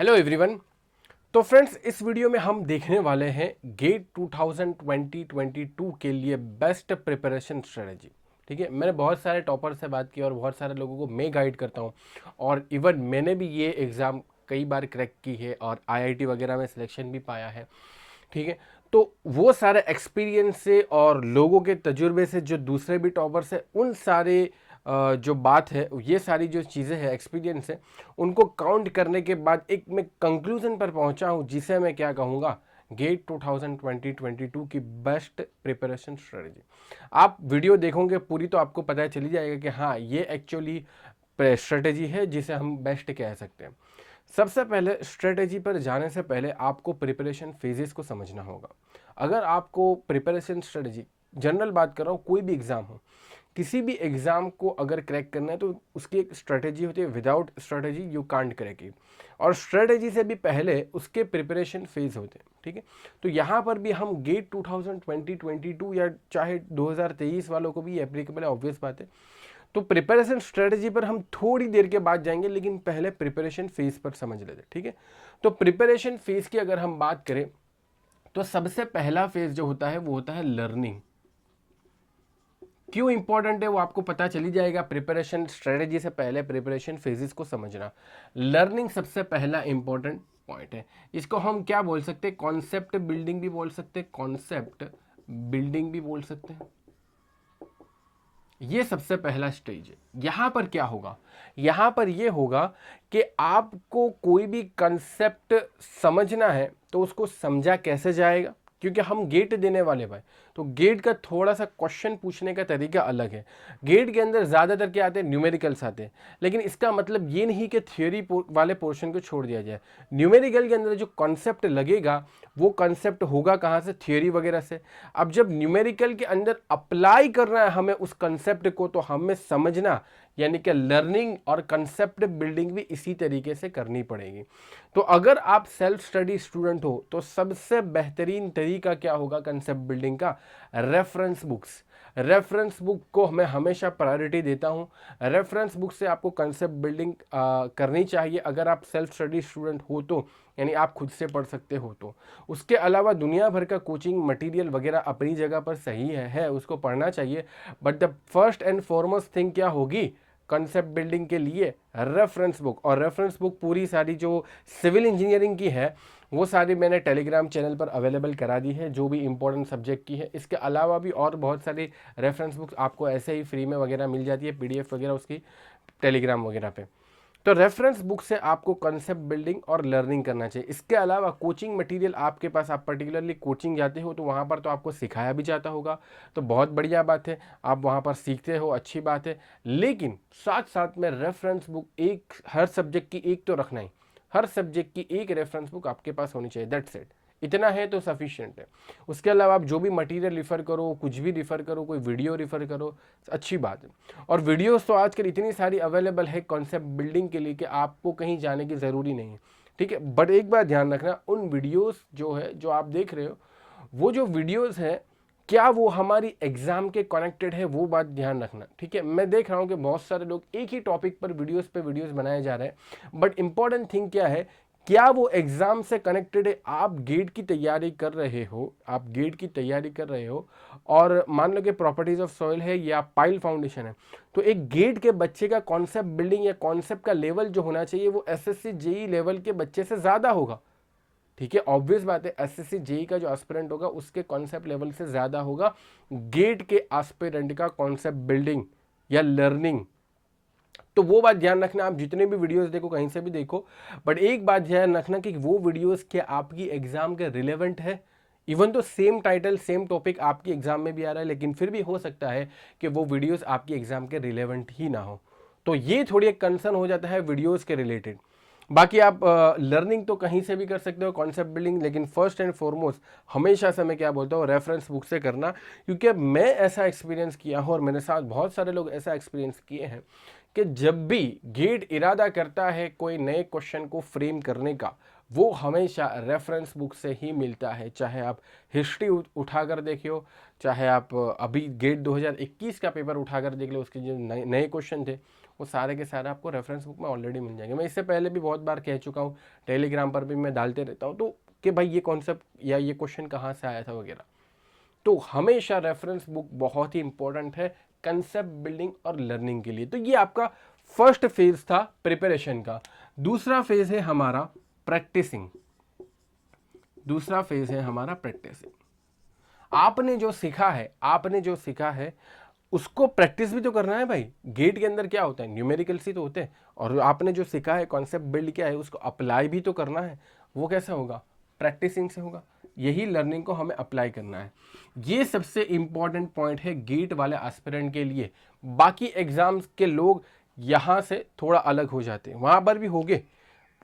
Hello everyone. तो friends, इस video में हम देखने वाले हैं गेट 2022 के लिए बेस्ट प्रिपरेशन स्ट्रेटजी। ठीक है, मैंने बहुत सारे टॉपर से बात की और बहुत सारे लोगों को मैं गाइड करता हूं और इवन मैंने भी ये एग्ज़ाम कई बार क्रैक की है और आईआईटी वगैरह में सिलेक्शन भी पाया है। ठीक है, तो वो सारे एक्सपीरियंस से और लोगों के तजुर्बे से जो दूसरे भी टॉपर्स हैं उन सारे जो बात है, ये सारी जो चीज़ें हैं, एक्सपीरियंस है, उनको काउंट करने के बाद एक मैं कंक्लूजन पर पहुंचा हूं जिसे मैं क्या कहूँगा, गेट 2022 की बेस्ट प्रिपरेशन स्ट्रेटजी। आप वीडियो देखोगे पूरी तो आपको पता चली जाएगा कि हाँ, ये एक्चुअली स्ट्रेटजी है जिसे हम बेस्ट कह सकते हैं। सबसे पहले स्ट्रेटेजी पर जाने से पहले आपको प्रिपरेशन फेजेस को समझना होगा। अगर आपको प्रिपरेशन स्ट्रेटेजी, जनरल बात कर रहा हूँ, कोई भी एग्ज़ाम हो, किसी भी एग्ज़ाम को अगर क्रैक करना है तो उसकी एक स्ट्रेटेजी होती है। Without strategy you can't crack it. और स्ट्रेटेजी से भी पहले उसके प्रिपरेशन फेज होते हैं। ठीक है, तो यहाँ पर भी हम गेट 2022 या चाहे 2023 वालों को भी एप्लीकेबल है, ऑब्वियस बात है। तो प्रिपरेशन स्ट्रेटजी पर हम थोड़ी देर के बाद जाएंगे, लेकिन पहले प्रिपरेशन फेज पर समझ लेते। ठीक है, तो प्रिपरेशन फेज की अगर हम बात करें तो सबसे पहला फेज जो होता है वो होता है लर्निंग। क्यों इंपॉर्टेंट है वो आपको पता चली जाएगा प्रिपरेशन स्ट्रेटजी से पहले प्रिपरेशन फेजेस को समझना। लर्निंग सबसे पहला इंपॉर्टेंट पॉइंट है। इसको हम क्या बोल सकते हैं, कॉन्सेप्ट बिल्डिंग भी बोल सकते हैं, कॉन्सेप्ट बिल्डिंग भी बोल सकते हैं। ये सबसे पहला स्टेज है। यहां पर क्या होगा, यहां पर यह होगा कि आपको कोई भी कंसेप्ट समझना है तो उसको समझा कैसे जाएगा, क्योंकि हम गेट देने वाले भाई, तो गेट का थोड़ा सा क्वेश्चन पूछने का तरीका अलग है। गेट के अंदर ज़्यादातर क्या आते हैं, न्यूमेरिकल्स आते हैं, लेकिन इसका मतलब ये नहीं कि थ्योरी वाले पोर्शन को छोड़ दिया जाए। न्यूमेरिकल के अंदर जो कॉन्सेप्ट लगेगा वो कॉन्सेप्ट होगा कहाँ से, थ्योरी वगैरह से। अब जब न्यूमेरिकल के अंदर अप्लाई करना है हमें उस कंसेप्ट को, तो हमें समझना, यानी कि लर्निंग और कंसेप्ट बिल्डिंग भी इसी तरीके से करनी पड़ेगी। तो अगर आप सेल्फ स्टडी स्टूडेंट हो तो सबसे बेहतरीन तरीका क्या होगा कंसेप्ट बिल्डिंग का, रेफरेंस बुक्स। रेफरेंस बुक को मैं हमेशा प्रायोरिटी देता हूं। रेफरेंस बुक से आपको कंसेप्ट बिल्डिंग करनी चाहिए अगर आप सेल्फ स्टडी स्टूडेंट हो तो, यानी आप खुद से पढ़ सकते हो तो। उसके अलावा दुनिया भर का कोचिंग मटेरियल वगैरह अपनी जगह पर सही है, उसको पढ़ना चाहिए। But the first and foremost thing क्या होगी कंसेप्ट बिल्डिंग के लिए, रेफरेंस बुक। और रेफरेंस बुक पूरी सारी जो सिविल इंजीनियरिंग की है वो सारी मैंने टेलीग्राम चैनल पर अवेलेबल करा दी है, जो भी इंपॉर्टेंट सब्जेक्ट की है। इसके अलावा भी और बहुत सारी रेफरेंस बुक्स आपको ऐसे ही फ्री में वगैरह मिल जाती है, पीडीएफ वगैरह उसकी टेलीग्राम वगैरह पे। तो रेफरेंस बुक से आपको कंसेप्ट बिल्डिंग और लर्निंग करना चाहिए। इसके अलावा कोचिंग मटेरियल आपके पास, आप पर्टिकुलरली कोचिंग जाते हो तो वहाँ पर तो आपको सिखाया भी जाता होगा, तो बहुत बढ़िया बात है, आप वहाँ पर सीखते हो, अच्छी बात है। लेकिन साथ साथ में रेफरेंस बुक एक, हर सब्जेक्ट की एक तो रखना ही, हर सब्जेक्ट की एक रेफरेंस बुक आपके पास होनी चाहिए, दैट्स इट। इतना है तो सफिशिएंट है। उसके अलावा आप जो भी मटेरियल रिफ़र करो, कुछ भी रिफ़र करो, कोई वीडियो रिफ़र करो, अच्छी बात है। और वीडियोस तो आजकल इतनी सारी अवेलेबल है कॉन्सेप्ट बिल्डिंग के लिए कि आपको कहीं जाने की ज़रूरी नहीं है। ठीक है, बट एक बात ध्यान रखना, उन वीडियोस जो है, जो आप देख रहे हो, वो जो वीडियोस है क्या वो हमारी एग्जाम के कनेक्टेड है, वो बात ध्यान रखना। ठीक है, मैं देख रहा हूँ कि बहुत सारे लोग एक ही टॉपिक पर वीडियोस पे वीडियोस बनाए जा रहे हैं, बट इंपॉर्टेंट थिंग क्या है, क्या वो एग्जाम से कनेक्टेड है। आप गेट की तैयारी कर रहे हो, आप गेट की तैयारी कर रहे हो और मान लो कि प्रॉपर्टीज ऑफ सॉइल है या पाइल फाउंडेशन है, तो एक गेट के बच्चे का कॉन्सेप्ट बिल्डिंग या कॉन्सेप्ट का लेवल जो होना चाहिए वो एसएससी जेई लेवल के बच्चे से ज़्यादा होगा। ठीक है, ऑब्वियस बात है, एसएससी जेई का जो एस्पिरेंट होगा उसके कॉन्सेप्ट लेवल से ज़्यादा होगा गेट के एस्पिरेंट का कॉन्सेप्ट बिल्डिंग या लर्निंग। तो वो बात ध्यान रखना, आप जितने भी वीडियोस देखो, कहीं से भी देखो, बट एक बात ध्यान रखना कि वो वीडियोस क्या आपकी एग्जाम के रिलेवेंट है। इवन तो सेम टाइटल सेम टॉपिक आपकी एग्जाम में भी आ रहा है, लेकिन फिर भी हो सकता है कि वो वीडियोस आपकी एग्जाम के रिलेवेंट ही ना हो, तो ये थोड़ी एक कंसर्न हो जाता है वीडियोस के रिलेटेड। बाकी आप लर्निंग तो कहीं से भी कर सकते हो, कॉन्सेप्ट बिल्डिंग, लेकिन फर्स्ट एंड फॉरमोस्ट हमेशा से मैं क्या बोलता हूँ, रेफरेंस बुक से करना। क्योंकि मैं ऐसा एक्सपीरियंस किया हूँ और मेरे साथ बहुत सारे लोग ऐसा एक्सपीरियंस किए हैं कि जब भी गेट इरादा करता है कोई नए क्वेश्चन को फ्रेम करने का, वो हमेशा रेफरेंस बुक से ही मिलता है। चाहे आप हिस्ट्री उठाकर देखियो, चाहे आप अभी गेट 2021 का पेपर उठाकर देख लो, उसके जो नए नए क्वेश्चन थे वो सारे के सारे आपको रेफरेंस बुक में ऑलरेडी मिल जाएंगे। मैं इससे पहले भी बहुत बार कह चुका हूँ, टेलीग्राम पर भी मैं डालते रहता हूँ, तो कि भाई ये कॉन्सेप्ट या ये क्वेश्चन कहाँ से आया था वगैरह। तो हमेशा रेफरेंस बुक बहुत ही इंपॉर्टेंट है कंसेप्ट बिल्डिंग और लर्निंग के लिए। तो ये आपका फर्स्ट फेज था प्रिपरेशन का। दूसरा फेज है हमारा प्रैक्टिसिंग। दूसरा फेज है हमारा प्रैक्टिसिंग। आपने जो सीखा है उसको प्रैक्टिस भी तो करना है भाई। गेट के अंदर क्या होता है, न्यूमेरिकल्स ही तो होते हैं, और आपने जो सीखा है, कॉन्सेप्ट बिल्ड किया है, उसको अप्लाई भी तो करना है। वो कैसे होगा, प्रैक्टिसिंग से होगा। यही लर्निंग को हमें अप्लाई करना है। ये सबसे इंपॉर्टेंट पॉइंट है गेट वाले एस्पिरेंट के लिए। बाकी एग्जाम्स के लोग यहाँ से थोड़ा अलग हो जाते हैं, वहाँ पर भी होंगे,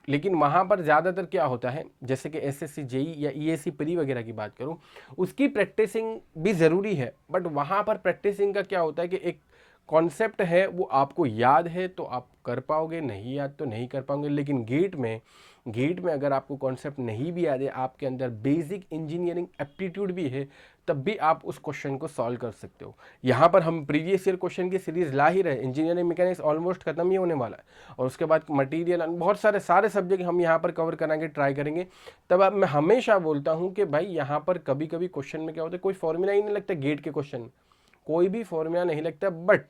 लेकिन वहाँ पर ज़्यादातर क्या होता है, जैसे कि एसएससी जेई या ईएससी प्री वगैरह की बात करूँ, उसकी प्रैक्टिसिंग भी ज़रूरी है, बट वहाँ पर प्रैक्टिसिंग का क्या होता है कि एक कॉन्सेप्ट है वो आपको याद है तो आप कर पाओगे, नहीं याद तो नहीं कर पाओगे। लेकिन गेट में अगर आपको कॉन्सेप्ट नहीं भी याद है, आपके अंदर बेसिक इंजीनियरिंग एप्टीट्यूड भी है, तब भी आप उस क्वेश्चन को सॉल्व कर सकते हो। यहाँ पर हम प्रीवियस ईयर क्वेश्चन की सीरीज ला ही रहे, इंजीनियरिंग मैकेनिक्स ऑलमोस्ट खत्म ही होने वाला है, और उसके बाद मटीरियल बहुत सारे सब्जेक्ट हम यहाँ पर कवर कराएंगे, ट्राई करेंगे। तब अब मैं हमेशा बोलता हूँ कि भाई यहाँ पर कभी कभी क्वेश्चन में क्या होता है, कोई फॉर्मूला ही नहीं लगता गेट के क्वेश्चन में, कोई भी फॉर्मूला नहीं लगता, बट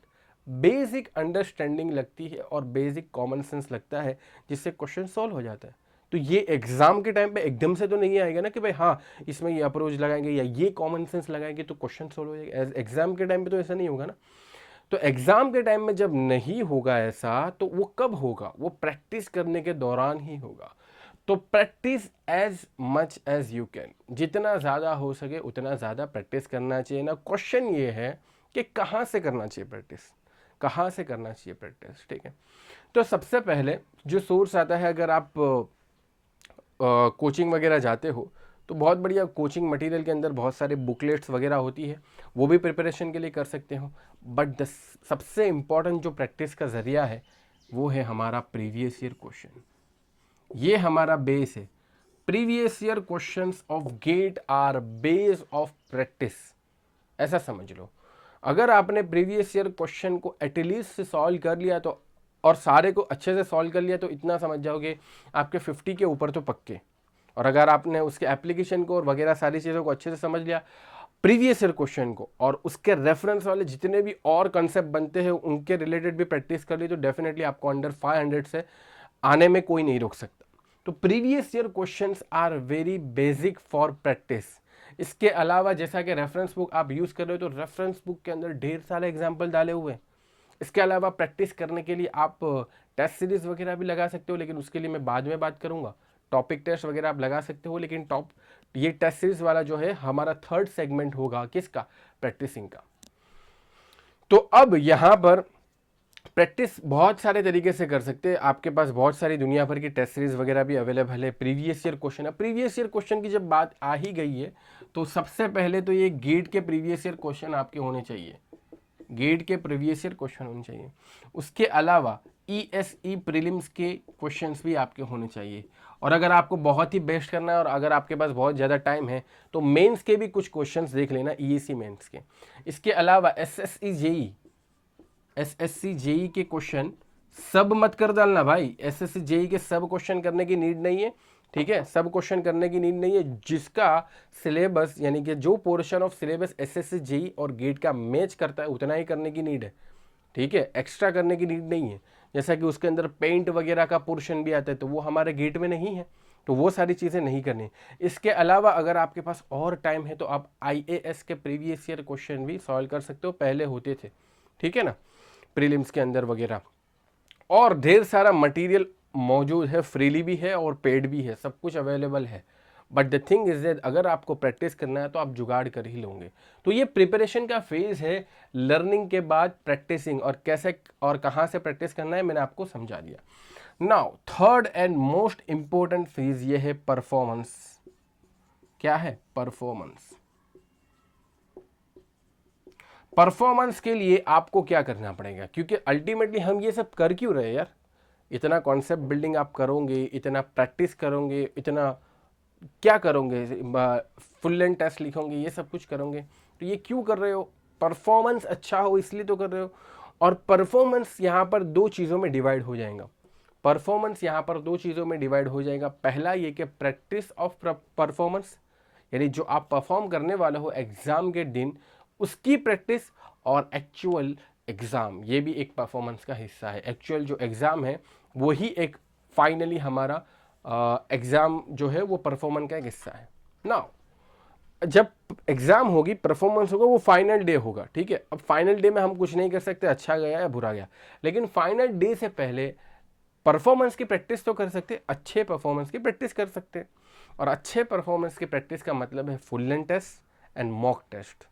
बेसिक अंडरस्टैंडिंग लगती है और बेसिक कॉमन सेंस लगता है, जिससे क्वेश्चन सॉल्व हो जाता है। तो ये एग्जाम के टाइम पे एकदम से तो नहीं आएगा ना कि भाई हाँ इसमें ये अप्रोच लगाएंगे या ये कॉमन सेंस लगाएंगे तो क्वेश्चन सॉल्व हो जाएगा। एग्जाम के टाइम पे तो ऐसा नहीं होगा ना। तो एग्जाम के टाइम में जब नहीं होगा ऐसा, तो वो कब होगा, वो प्रैक्टिस करने के दौरान ही होगा। तो practice as much as you can, जितना ज़्यादा हो सके उतना ज़्यादा प्रैक्टिस करना चाहिए ना। क्वेश्चन ये है कि कहाँ से करना चाहिए प्रैक्टिस, कहाँ से करना चाहिए प्रैक्टिस, ठीक है। तो सबसे पहले जो सोर्स आता है, अगर आप कोचिंग वगैरह जाते हो तो बहुत बढ़िया कोचिंग मटेरियल के अंदर बहुत सारे बुकलेट्स वगैरह होती है, वो भी प्रिपरेशन के लिए कर सकते हो। बट द सबसे इम्पॉर्टेंट जो प्रैक्टिस का ज़रिया है वो है हमारा प्रीवियस ईयर क्वेश्चन। ये हमारा बेस है। Previous year questions of GATE are base of practice, ऐसा समझ लो। अगर आपने प्रीवियस ईयर क्वेश्चन को एटलीस्ट से सॉल्व कर लिया तो, और सारे को अच्छे से सॉल्व कर लिया, तो इतना समझ जाओगे आपके 50 के ऊपर तो पक्के। और अगर आपने उसके एप्लीकेशन को और वगैरह सारी चीज़ों को अच्छे से समझ लिया, प्रीवियस ईयर क्वेश्चन को, और उसके रेफरेंस वाले जितने भी और कंसेप्ट बनते हैं उनके रिलेटेड भी प्रैक्टिस कर ली, तो डेफिनेटली आपको अंडर 500 से आने में कोई नहीं रोक सकता। तो previous year questions are very basic for practice. इसके अलावा जैसा कि रेफरेंस बुक आप यूज़ कर रहे हो, तो रेफरेंस बुक के अंदर ढेर सारे एग्जाम्पल डाले हुए हैं। इसके अलावा प्रैक्टिस करने के लिए आप टेस्ट सीरीज वगैरह भी लगा सकते हो, लेकिन उसके लिए मैं बाद में बात करूंगा। टॉपिक टेस्ट वगैरह आप लगा सकते हो, लेकिन ये टेस्ट सीरीज वाला जो है हमारा थर्ड सेगमेंट होगा, किसका, प्रैक्टिसिंग का। तो अब यहाँ पर प्रैक्टिस बहुत सारे तरीके से कर सकते हैं। आपके पास बहुत सारी दुनिया भर की टेस्ट सीरीज वगैरह भी अवेलेबल है। प्रीवियस ईयर क्वेश्चन है, प्रीवियस ईयर क्वेश्चन की जब बात आ ही गई है, तो सबसे पहले तो ये गेट के प्रीवियस ईयर क्वेश्चन आपके होने चाहिए, गेट के प्रीवियस ईयर क्वेश्चन होने चाहिए। उसके अलावा ईएसई प्रीलिम्स के क्वेश्चंस भी आपके होने चाहिए। और अगर आपको बहुत ही बेस्ट करना है और अगर आपके पास बहुत ज़्यादा टाइम है, तो मेंस के भी कुछ क्वेश्चंस देख लेना, ईएसई मेंस के। इसके अलावा एसएससी जेई के क्वेश्चन सब मत कर डालना भाई। एसएससी जेई के सब क्वेश्चन करने की नीड नहीं है, ठीक है, सब क्वेश्चन करने की नीड नहीं है। जिसका सिलेबस यानी कि जो portion of syllabus SSC JE और गेट का मैच करता है उतना ही करने की नीड है, ठीक है, एक्स्ट्रा करने की नीड नहीं है। जैसा कि उसके अंदर पेंट वगैरह का पोर्शन भी आता है, तो वो हमारे गेट में नहीं है, तो वो सारी चीज़ें नहीं करनी। इसके अलावा अगर आपके पास और टाइम है तो आप आईएएस के प्रीवियस ईयर क्वेश्चन भी सॉल्व कर सकते हो, पहले होते थे, ठीक है ना, प्रीलिम्स के अंदर वगैरह। और ढेर सारा मटेरियल मौजूद है, फ्रीली भी है और पेड भी है, सब कुछ अवेलेबल है। But the thing is that अगर आपको प्रैक्टिस करना है तो आप जुगाड़ कर ही लोगे। तो ये प्रिपरेशन का फेज है, लर्निंग के बाद प्रैक्टिसिंग, और कैसे और कहाँ से प्रैक्टिस करना है मैंने आपको समझा दिया। Now third and most important phase ये है परफॉर्मेंस। क्या है, परफॉर्मेंस। परफॉर्मेंस के लिए आपको क्या करना पड़ेगा, क्योंकि अल्टीमेटली हम ये सब कर क्यों रहे यार, इतना कॉन्सेप्ट बिल्डिंग आप करोगे, इतना प्रैक्टिस करोगे, इतना क्या करोगे, फुल लेंथ टेस्ट लिखोगे, ये सब कुछ करोगे, तो ये क्यों कर रहे हो? परफॉर्मेंस अच्छा हो इसलिए तो कर रहे हो। और परफॉर्मेंस यहाँ पर दो चीज़ों में डिवाइड हो जाएगा। परफॉर्मेंस यहाँ पर दो चीज़ों में डिवाइड हो जाएगा। पहला ये कि प्रैक्टिस ऑफ परफॉर्मेंस, यानी जो आप परफॉर्म करने वाले हो एग्ज़ाम के दिन उसकी प्रैक्टिस, और एक्चुअल एग्ज़ाम, ये भी एक परफॉर्मेंस का हिस्सा है। एक्चुअल जो एग्ज़ाम है वही एक फाइनली हमारा एग्ज़ाम जो है वो परफॉर्मेंस का एक हिस्सा है। नाउ जब एग्ज़ाम होगी, परफॉर्मेंस होगा, वो फाइनल डे होगा, ठीक है। अब फाइनल डे में हम कुछ नहीं कर सकते अच्छा गया या बुरा गया, लेकिन फाइनल डे से पहले परफॉर्मेंस की प्रैक्टिस तो कर सकते, अच्छे परफॉर्मेंस की प्रैक्टिस कर सकते। और अच्छे परफॉर्मेंस की प्रैक्टिस का मतलब है full length test and mock test.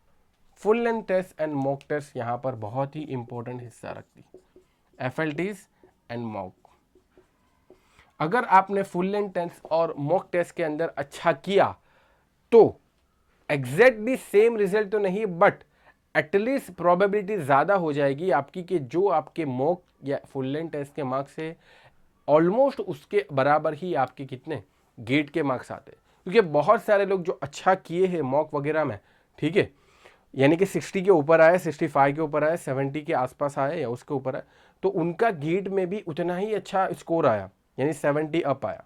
Full length test and mock test यहाँ पर बहुत ही इंपॉर्टेंट हिस्सा रखती, FLTs एंड मॉक। अगर आपने फुल लेंथ टेस्ट और मॉक टेस्ट के अंदर अच्छा किया तो एग्जैक्टली सेम रिजल्ट तो नहीं, बट एटलीस्ट प्रोबेबिलिटी ज़्यादा हो जाएगी आपकी कि जो आपके मॉक या फुल लेंथ टेस्ट के मार्क्स है ऑलमोस्ट उसके बराबर ही आपके कितने गेट के मार्क्स आते हैं। क्योंकि बहुत सारे लोग जो अच्छा किए हैं मॉक वगैरह में, ठीक है, यानी कि 60 के ऊपर आए, 65 के ऊपर आए, 70 के आसपास आए या उसके ऊपर आए, तो उनका गेट में भी उतना ही अच्छा स्कोर आया, यानी 70 अप आया,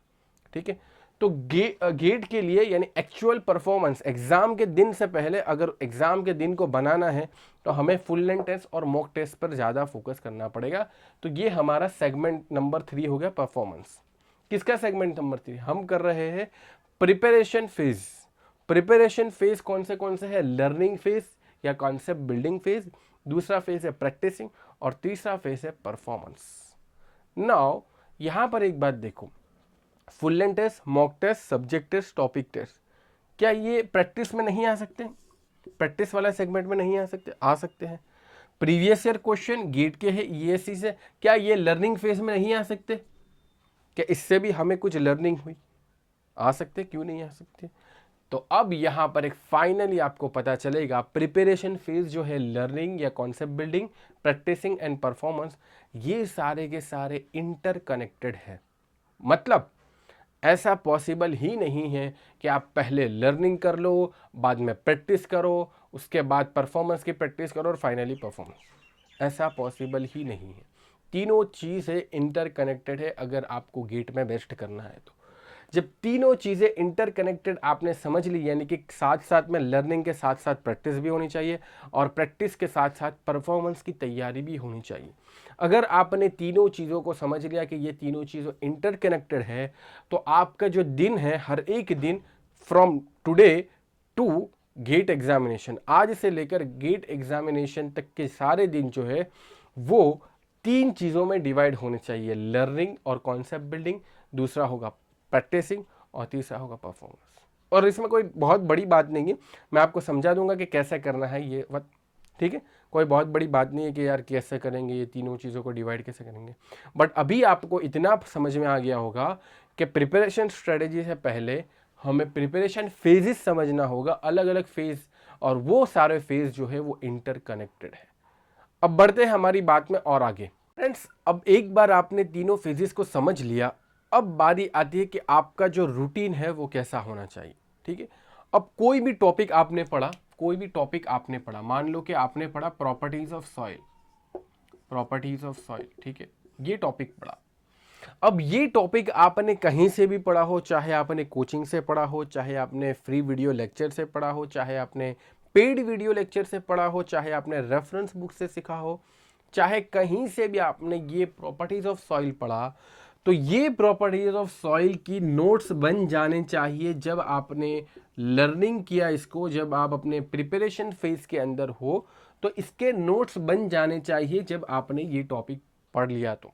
ठीक है। तो गेट के लिए यानी एक्चुअल परफॉर्मेंस एग्जाम के दिन से पहले, अगर एग्जाम के दिन को बनाना है तो हमें फुल लेंथ टेस्ट और मॉक टेस्ट पर ज़्यादा फोकस करना पड़ेगा। तो ये हमारा सेगमेंट नंबर 3 हो गया, परफॉर्मेंस। किसका सेगमेंट नंबर 3? हम कर रहे हैं प्रिपरेशन फेज। प्रिपरेशन फेज कौन से है? लर्निंग फेज या कॉन्सेप्ट बिल्डिंग फेज, दूसरा फेज है प्रैक्टिसिंग, और तीसरा फेज है परफॉर्मेंस। नाउ यहां पर एक बात देखो, full length test, mock test, subject test, topic test, क्या ये प्रैक्टिस में नहीं आ सकते? प्रैक्टिस वाला सेगमेंट में नहीं आ सकते? आ सकते हैं। प्रीवियस ईयर क्वेश्चन गेट के है ESC से, क्या ये लर्निंग फेज में नहीं आ सकते? क्या इससे भी हमें कुछ लर्निंग हुई? आ सकते, क्यों नहीं आ सकते? तो अब यहां पर एक फाइनली आपको पता चलेगा प्रिपरेशन फेज जो है लर्निंग या concept building, practising and performance, ये सारे के सारे इंटरकनेक्टेड है। मतलब ऐसा पॉसिबल ही नहीं है कि आप पहले लर्निंग कर लो, बाद में प्रैक्टिस करो, उसके बाद परफॉर्मेंस की प्रैक्टिस करो और फाइनली परफॉर्मेंस। ऐसा पॉसिबल ही नहीं है। तीनों चीज़ें इंटरकनेक्टेड है अगर आपको गेट में बेस्ट करना है तो। जब तीनों चीज़ें इंटरकनेक्टेड आपने समझ ली, यानी कि साथ साथ में लर्निंग के साथ साथ प्रैक्टिस भी होनी चाहिए और प्रैक्टिस के साथ साथ परफॉर्मेंस की तैयारी भी होनी चाहिए। अगर आपने तीनों चीज़ों को समझ लिया कि ये तीनों चीज़ों इंटरकनेक्टेड है, तो आपका जो दिन है, हर एक दिन from today to GATE examination, आज से लेकर गेट एग्जामिनेशन तक के सारे दिन जो है वो तीन चीज़ों में डिवाइड होने चाहिए, लर्निंग और कॉन्सेप्ट बिल्डिंग, दूसरा होगा प्रैक्टिसिंग और तीसरा होगा परफॉर्मेंस। और इसमें कोई बहुत बड़ी बात नहीं है, मैं आपको समझा दूंगा कि कैसे करना है ये बात, ठीक है। कोई बहुत बड़ी बात नहीं है कि यार कैसे करेंगे, ये तीनों चीज़ों को डिवाइड कैसे करेंगे। बट अभी आपको इतना समझ में आ गया होगा कि प्रिपरेशन स्ट्रेटेजी से पहले हमें प्रिपरेशन फेजेस समझना होगा, अलग अलग फेज, और वो सारे फेज जो है वो इंटरकनेक्टेड है। अब बढ़ते हैं हमारी बात में और आगे। फ्रेंड्स, अब एक बार आपने तीनों फेजेस को समझ लिया, अब बारी आती है कि आपका जो रूटीन है वो कैसा होना चाहिए, ठीक है। अब कोई भी टॉपिक आपने पढ़ा, मान लो कि आपने पढ़ा प्रॉपर्टीज ऑफ सॉइल, ठीक है, ये टॉपिक पढ़ा। अब ये टॉपिक आपने कहीं से भी पढ़ा हो, चाहे आपने कोचिंग से पढ़ा हो, चाहे आपने फ्री वीडियो लेक्चर से पढ़ा हो, चाहे आपने पेड वीडियो लेक्चर से पढ़ा हो, चाहे आपने रेफरेंस बुक से सीखा हो, चाहे कहीं से भी आपने ये प्रॉपर्टीज ऑफ सॉइल पढ़ा, तो ये प्रॉपर्टीज ऑफ सॉइल की नोट्स बन जाने चाहिए जब आपने लर्निंग किया इसको, जब आप अपने प्रिपरेशन फेज के अंदर हो, तो इसके नोट्स बन जाने चाहिए जब आपने ये टॉपिक पढ़ लिया। तो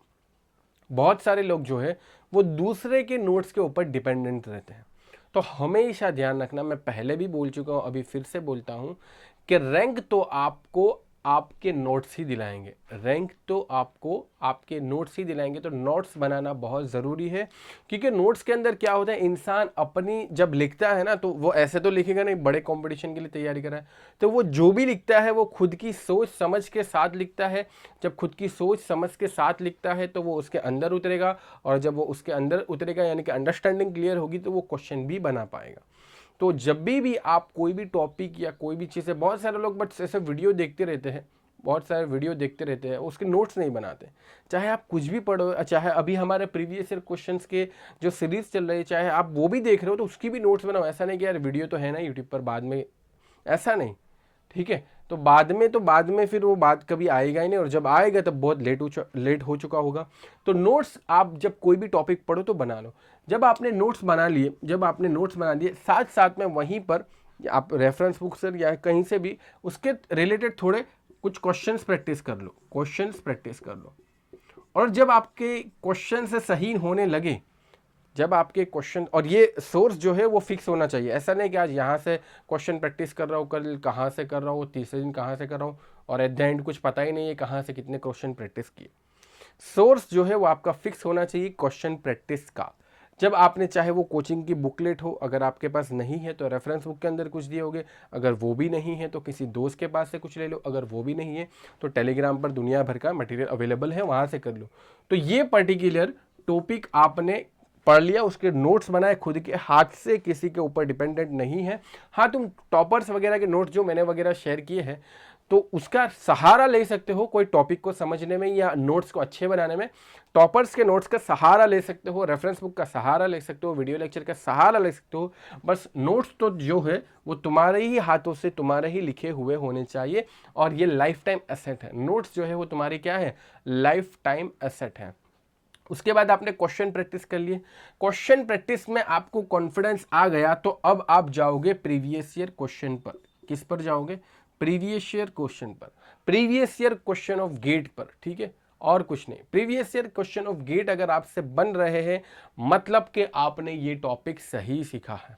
बहुत सारे लोग जो है वो दूसरे के नोट्स के ऊपर डिपेंडेंट रहते हैं। तो हमेशा ध्यान रखना, मैं पहले भी बोल चुका हूँ, अभी फिर से बोलता हूँ कि रैंक तो आपको आपके नोट्स ही दिलाएंगे, रैंक तो आपको आपके नोट्स ही दिलाएंगे। तो नोट्स बनाना बहुत ज़रूरी है, क्योंकि नोट्स के अंदर क्या होता है, इंसान अपनी जब लिखता है ना, तो वो ऐसे तो लिखेगा नहीं, बड़े कंपटीशन के लिए तैयारी कर रहा है, तो वो जो भी लिखता है वो खुद की सोच समझ के साथ लिखता है। जब खुद की सोच समझ के साथ लिखता है तो वो उसके अंदर उतरेगा, और जब वो उसके अंदर उतरेगा यानी कि अंडरस्टैंडिंग क्लियर होगी, तो वो क्वेश्चन भी बना पाएगा। तो जब भी आप कोई भी टॉपिक या कोई भी चीज़ है, बहुत सारे लोग बट ऐसे वीडियो देखते रहते हैं, बहुत सारे वीडियो देखते रहते हैं, उसके नोट्स नहीं बनाते। चाहे आप कुछ भी पढ़ो, चाहे अभी हमारे प्रीवियस ईयर क्वेश्चंस के जो सीरीज चल रही है, चाहे आप वो भी देख रहे हो, तो उसकी भी नोट्स बनाओ। ऐसा नहीं कि यार वीडियो तो है ना यूट्यूब पर, बाद में, ऐसा नहीं, ठीक है। तो बाद में फिर वो बात कभी आएगा ही नहीं, और जब आएगा तब बहुत लेट हो चुका होगा। तो नोट्स आप जब कोई भी टॉपिक पढ़ो तो बना लो। जब आपने नोट्स बना लिए, साथ साथ में वहीं पर आप रेफरेंस बुक से या कहीं से भी उसके रिलेटेड थोड़े कुछ क्वेश्चंस प्रैक्टिस कर लो। और जब आपके क्वेश्चन से सही होने लगे, जब आपके क्वेश्चन, और ये सोर्स जो है वो फिक्स होना चाहिए। ऐसा नहीं कि आज यहाँ से क्वेश्चन प्रैक्टिस कर रहा हूँ, कल कहाँ से कर रहा हूँ, तीसरे दिन कहाँ से कर रहा हूँ, और एट द एंड कुछ पता ही नहीं है कहाँ से कितने क्वेश्चन प्रैक्टिस किए। सोर्स जो है वो आपका फिक्स होना चाहिए क्वेश्चन प्रैक्टिस का। जब आपने, चाहे वो कोचिंग की बुकलेट हो, अगर आपके पास नहीं है तो रेफरेंस बुक के अंदर कुछ दिए होंगे, अगर वो भी नहीं है तो किसी दोस्त के पास से कुछ ले लो, अगर वो भी नहीं है तो टेलीग्राम पर दुनिया भर का मटेरियल अवेलेबल है, वहाँ से कर लो। तो ये पर्टिकुलर टॉपिक आपने पढ़ लिया, उसके नोट्स बनाए खुद के हाथ से, किसी के ऊपर डिपेंडेंट नहीं है। हाँ, तुम टॉपर्स वगैरह के नोट्स जो मैंने वगैरह शेयर किए हैं, तो उसका सहारा ले सकते हो कोई टॉपिक को समझने में या नोट्स को अच्छे बनाने में। टॉपर्स के नोट्स का सहारा ले सकते हो, रेफरेंस बुक का सहारा ले सकते हो, वीडियो लेक्चर का सहारा ले सकते हो। बस नोट्स तो जो है वो तुम्हारे ही हाथों से, तुम्हारे ही लिखे हुए होने चाहिए, और ये लाइफ टाइम एसेट है। नोट्स जो है वो तुम्हारी क्या है, लाइफ टाइम एसेट है। उसके बाद आपने क्वेश्चन प्रैक्टिस कर लिए। क्वेश्चन प्रैक्टिस में आपको कॉन्फिडेंस आ गया, तो अब आप जाओगे प्रीवियस ईयर क्वेश्चन पर। किस पर जाओगे, प्रीवियस ईयर क्वेश्चन पर, previous year question of GATE पर, ठीक है, और कुछ नहीं। Previous year question of GATE अगर आपसे बन रहे हैं, मतलब कि आपने ये टॉपिक सही सीखा है।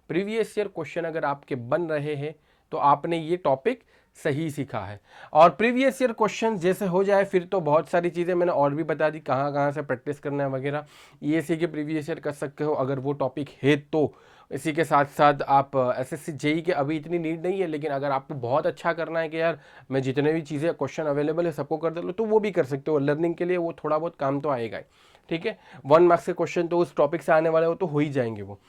प्रीवियस ईयर क्वेश्चन अगर आपके बन रहे हैं तो आपने ये टॉपिक सही सीखा है। और प्रीवियस ईयर क्वेश्चन जैसे हो जाए, फिर तो बहुत सारी चीज़ें मैंने और भी बता दी, कहाँ कहाँ से प्रैक्टिस करना है वगैरह, ये सी के प्रीवियस ईयर कर सकते हो अगर वो टॉपिक है तो। इसी के साथ साथ आप एसएससी जेई के अभी इतनी नीड नहीं है, लेकिन अगर आपको बहुत अच्छा करना है कि यार मैं जितने भी चीज़ें क्वेश्चन अवेलेबल है सबको कर दे लो, तो वो भी कर सकते हो। लर्निंग के लिए वो थोड़ा बहुत काम तो आएगा ही, ठीक है। 1 मार्क्स के क्वेश्चन तो उस टॉपिक से आने वाले हो तो हो ही जाएंगे वो।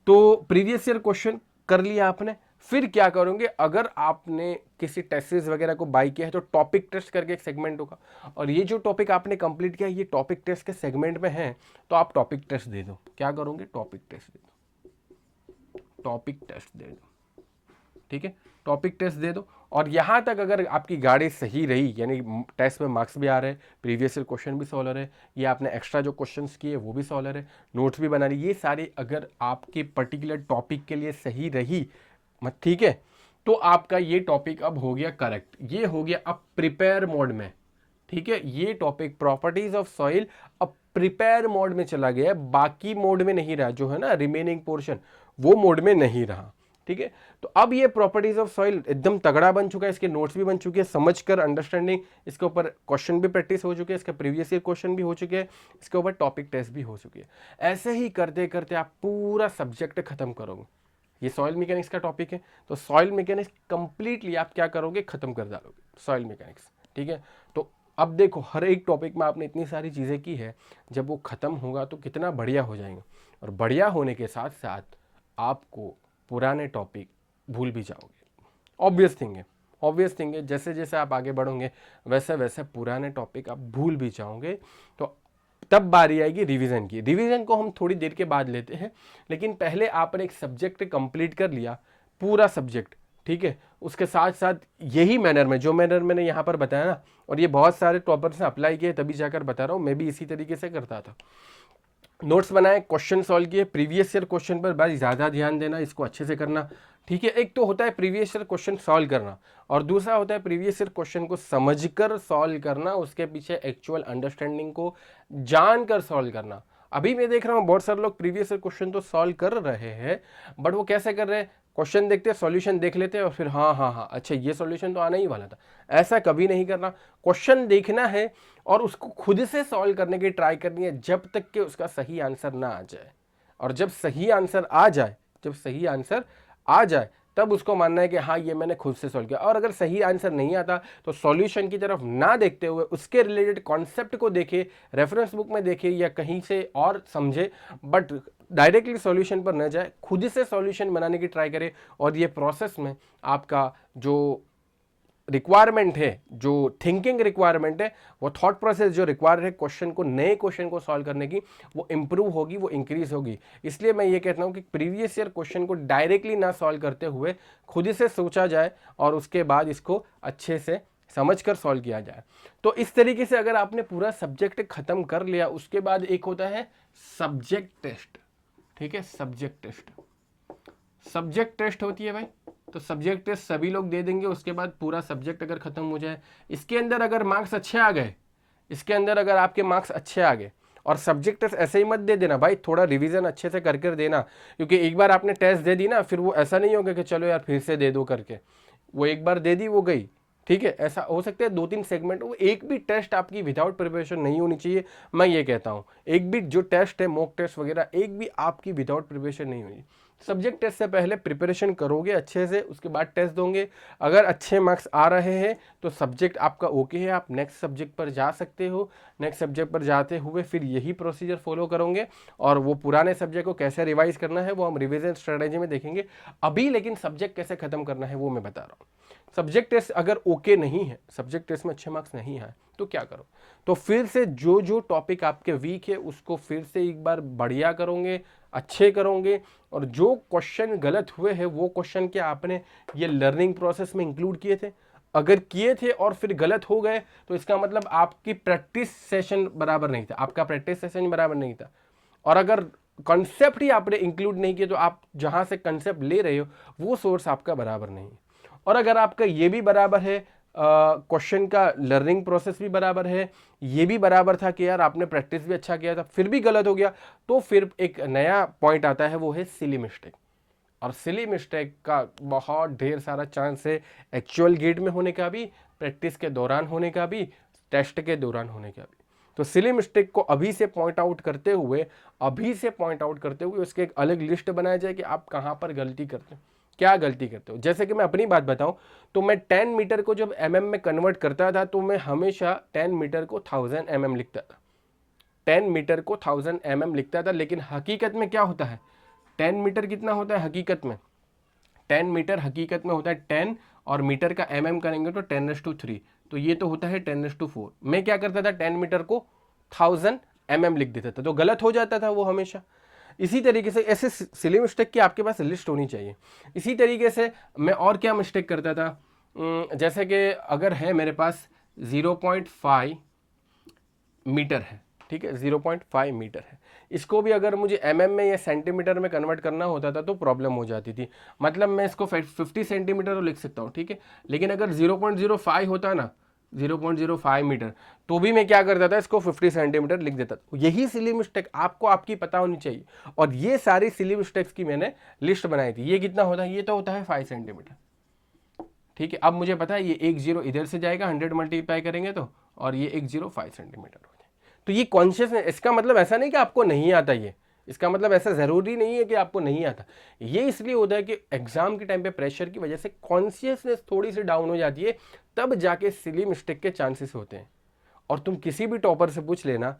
तो प्रीवियस ईयर क्वेश्चन कर लिया आपने, फिर क्या करोगे, अगर आपने किसी टेस्ट वगैरह को बाय किया है तो टॉपिक टेस्ट करके एक सेगमेंट होगा, और ये जो टॉपिक आपने कंप्लीट किया ये टॉपिक टेस्ट के सेगमेंट में है, तो आप टॉपिक टेस्ट दे दो। क्या करोगे, टॉपिक टेस्ट दे दो, टॉपिक टेस्ट दे दो, ठीक है, टॉपिक टेस्ट दे दो। और यहाँ तक अगर आपकी गाड़ी सही रही, यानी टेस्ट में मार्क्स भी आ रहे हैं, प्रीवियस ईयर क्वेश्चन भी सॉल्व हो रहे हैं, ये आपने एक्स्ट्रा जो क्वेश्चंस किए वो भी सॉल्व हो रहे हैं, नोट्स भी बना रही, ये सारे अगर आपके पर्टिकुलर टॉपिक के लिए सही रही, ठीक है, तो आपका ये टॉपिक अब हो गया करेक्ट, ये हो गया अब प्रिपेयर मोड में, ठीक है। ये टॉपिक प्रॉपर्टीज ऑफ सॉइल अब प्रिपेयर मोड में चला गया है, बाकी मोड में नहीं रहा, जो है ना रिमेनिंग पोर्शन, वो मोड में नहीं रहा, ठीक है। तो अब ये प्रॉपर्टीज ऑफ सॉइल एकदम तगड़ा बन चुका है, इसके नोट्स भी बन चुके हैं, समझकर अंडरस्टैंडिंग, इसके ऊपर क्वेश्चन भी प्रैक्टिस हो चुके हैं, इसके प्रीवियस ईयर क्वेश्चन भी हो चुके हैं, इसके ऊपर टॉपिक टेस्ट भी हो चुकी है। ऐसे ही करते करते आप पूरा सब्जेक्ट खत्म करोगे। ये सॉइल मैकेनिक्स का टॉपिक है, तो सॉइल मैकेनिक्स कंप्लीटली आप क्या करोगे, खत्म कर डालोगे सॉइल मैकेनिक्स, ठीक है। तो अब देखो, हर एक टॉपिक में आपने इतनी सारी चीज़ें की है, जब वो खत्म होगा तो कितना बढ़िया हो जाएगा, और बढ़िया होने के साथ साथ आपको पुराने टॉपिक भूल भी जाओगे। ऑब्वियस थिंग है, जैसे जैसे आप आगे बढ़ोगे वैसे वैसे पुराने टॉपिक आप भूल भी जाओगे। तो तब बारी आएगी रिवीजन की। रिवीजन को हम थोड़ी देर के बाद लेते हैं, लेकिन पहले आपने एक सब्जेक्ट कंप्लीट कर लिया, पूरा सब्जेक्ट, ठीक है। उसके साथ साथ यही मैनर में, जो मैनर मैंने यहाँ पर बताया ना, और ये बहुत सारे टॉपर्स ने अप्लाई किए तभी जाकर बता रहा हूँ, मैं भी इसी तरीके से करता था। नोट्स बनाए, क्वेश्चन सॉल्व किए, प्रीवियस ईयर क्वेश्चन पर भाई ज़्यादा ध्यान देना, इसको अच्छे से करना, ठीक है। एक तो होता है प्रीवियस ईयर क्वेश्चन सॉल्व करना, और दूसरा होता है प्रीवियस ईयर क्वेश्चन को समझकर सॉल्व करना, उसके पीछे एक्चुअल अंडरस्टैंडिंग को जानकर सॉल्व करना। अभी मैं देख रहा हूँ बहुत सारे लोग प्रीवियस ईयर क्वेश्चन तो सॉल्व कर रहे हैं, बट वो कैसे कर रहे हैं, क्वेश्चन देखते हैं, सॉल्यूशन देख लेते हैं और फिर हाँ हाँ हाँ अच्छा ये सॉल्यूशन तो आना ही वाला था। ऐसा कभी नहीं करना। क्वेश्चन देखना है और उसको खुद से सॉल्व करने की ट्राई करनी है जब तक कि उसका सही आंसर ना आ जाए। और जब सही आंसर आ जाए, तब उसको मानना है कि हाँ ये मैंने खुद से सॉल्व किया। और अगर सही आंसर नहीं आता तो सॉल्यूशन की तरफ ना देखते हुए उसके रिलेटेड कॉन्सेप्ट को देखे, रेफरेंस बुक में देखे या कहीं से और समझे, बट डायरेक्टली सॉल्यूशन पर न जाए, खुद से सॉल्यूशन बनाने की ट्राई करे। और ये प्रोसेस में आपका जो रिक्वायरमेंट है, जो थिंकिंग रिक्वायरमेंट है, वो थॉट प्रोसेस जो रिक्वायर है क्वेश्चन को, नए क्वेश्चन को सॉल्व करने की, वो इंप्रूव होगी, वो इंक्रीज होगी। इसलिए मैं ये कहता हूँ कि प्रीवियस ईयर क्वेश्चन को डायरेक्टली ना सॉल्व करते हुए खुद से सोचा जाए और उसके बाद इसको अच्छे से समझ कर सॉल्व किया जाए। तो इस तरीके से अगर आपने पूरा सब्जेक्ट खत्म कर लिया, उसके बाद एक होता है सब्जेक्ट टेस्ट। ठीक है, सब्जेक्ट टेस्ट होती है भाई। तो सब्जेक्ट टेस्ट सभी लोग दे देंगे, उसके बाद पूरा सब्जेक्ट अगर खत्म हो जाए, इसके अंदर अगर मार्क्स अच्छे आ गए, अगर आपके मार्क्स अच्छे आ गए, और सब्जेक्ट टेस्ट ऐसे ही मत दे देना भाई, थोड़ा रिवीजन अच्छे से कर देना। क्योंकि एक बार आपने टेस्ट दे दी ना, फिर वो ऐसा नहीं होगा कि चलो यार फिर से दे दो करके, वो एक बार दे दी वो गई। ठीक है, ऐसा हो सकता है 2-3 सेगमेंट, वो एक भी टेस्ट आपकी विदाउट प्रिपरेशन नहीं होनी चाहिए। मैं ये कहता हूँ एक भी जो टेस्ट है, मॉक टेस्ट वगैरह, एक भी आपकी विदाउट प्रिपरेशन नहीं हुई। सब्जेक्ट टेस्ट से पहले प्रिपरेशन करोगे अच्छे से, उसके बाद टेस्ट दोगे। अगर अच्छे मार्क्स आ रहे हैं तो सब्जेक्ट आपका ओके है, आप नेक्स्ट सब्जेक्ट पर जा सकते हो। नेक्स्ट सब्जेक्ट पर जाते हुए फिर यही प्रोसीजर फॉलो करोगे, और वो पुराने सब्जेक्ट को कैसे रिवाइज करना है वो हम रिविजन स्ट्रेटेजी में देखेंगे। अभी लेकिन सब्जेक्ट कैसे खत्म करना है वो मैं बता रहा हूँ। सब्जेक्ट टेस्ट अगर ओके नहीं है, सब्जेक्ट टेस्ट में अच्छे मार्क्स नहीं आए, तो क्या करो, तो फिर से जो जो टॉपिक आपके वीक है उसको फिर से एक बार बढ़िया करोगे, अच्छे करोगे। और जो क्वेश्चन गलत हुए हैं वो क्वेश्चन क्या आपने ये लर्निंग प्रोसेस में इंक्लूड किए थे? अगर किए थे और फिर गलत हो गए तो इसका मतलब आपकी प्रैक्टिस सेशन बराबर नहीं था, आपका प्रैक्टिस सेशन बराबर नहीं था। और अगर कॉन्सेप्ट ही आपने इंक्लूड नहीं किया तो आप जहां से कॉन्सेप्ट ले रहे हो वो सोर्स आपका बराबर नहीं है। और अगर आपका ये भी बराबर है, क्वेश्चन का लर्निंग प्रोसेस भी बराबर है, ये भी बराबर था कि यार आपने प्रैक्टिस भी अच्छा किया था, फिर भी गलत हो गया, तो फिर एक नया पॉइंट आता है, वो है सिली मिस्टेक। और सिली मिस्टेक का बहुत ढेर सारा चांस है, एक्चुअल गेट में होने का भी, प्रैक्टिस के दौरान होने का भी, टेस्ट के दौरान होने का भी। तो सिली मिस्टेक को अभी से पॉइंट आउट करते हुए उसके एक अलग लिस्ट बनाया जाए कि आप कहाँ पर गलती करते हो, क्या गलती करते हो। जैसे कि मैं अपनी बात बताऊं तो मैं 10 मीटर को जब mm में कन्वर्ट करता था तो मैं हमेशा 10 मीटर को 1000 mm लिखता था, 10 मीटर को 1000 mm लिखता था। लेकिन हकीकत में क्या होता है, 10 मीटर कितना होता है हकीकत में? 10 मीटर हकीकत में होता है 10, और मीटर का mm करेंगे तो 10⁻3, तो ये तो होता है 10⁻4। मैं क्या करता था, 10 मीटर को 1000 mm लिख देता था, तो गलत हो जाता था वो हमेशा। इसी तरीके से ऐसे सिली मिस्टेक की आपके पास लिस्ट होनी चाहिए। इसी तरीके से मैं और क्या मिस्टेक करता था, जैसे कि अगर है मेरे पास 0.5 मीटर है, ठीक है, 0.5 मीटर है, इसको भी अगर मुझे mm में या सेंटीमीटर में कन्वर्ट करना होता था तो प्रॉब्लम हो जाती थी। मतलब मैं इसको 50 सेंटीमीटर तो लिख सकता हूँ, ठीक है, लेकिन अगर 0.05 होता ना, 0.05 मीटर, तो भी मैं क्या करता था, इसको 50 सेंटीमीटर लिख देता था। यही सिली मिस्टेक आपको आपकी पता होनी चाहिए। और ये सारी सिली मिस्टेक्स की मैंने लिस्ट बनाई थी। ये कितना होता है, ये तो होता है 5 सेंटीमीटर, ठीक है। अब मुझे पता है ये 1 0 इधर से जाएगा, 100 मल्टीप्लाई करेंगे तो, और ये 1 0 5 सेंटीमीटर हो जाए। तो ये कॉन्शियस है, इसका मतलब ऐसा नहीं कि आपको नहीं आता, ये इसका मतलब ऐसा ज़रूरी नहीं है कि आपको नहीं आता। ये इसलिए होता है कि एग्जाम के टाइम पे प्रेशर की वजह से कॉन्शियसनेस थोड़ी सी डाउन हो जाती है, तब जाके सिली मिस्टेक के चांसेस होते हैं। और तुम किसी भी टॉपर से पूछ लेना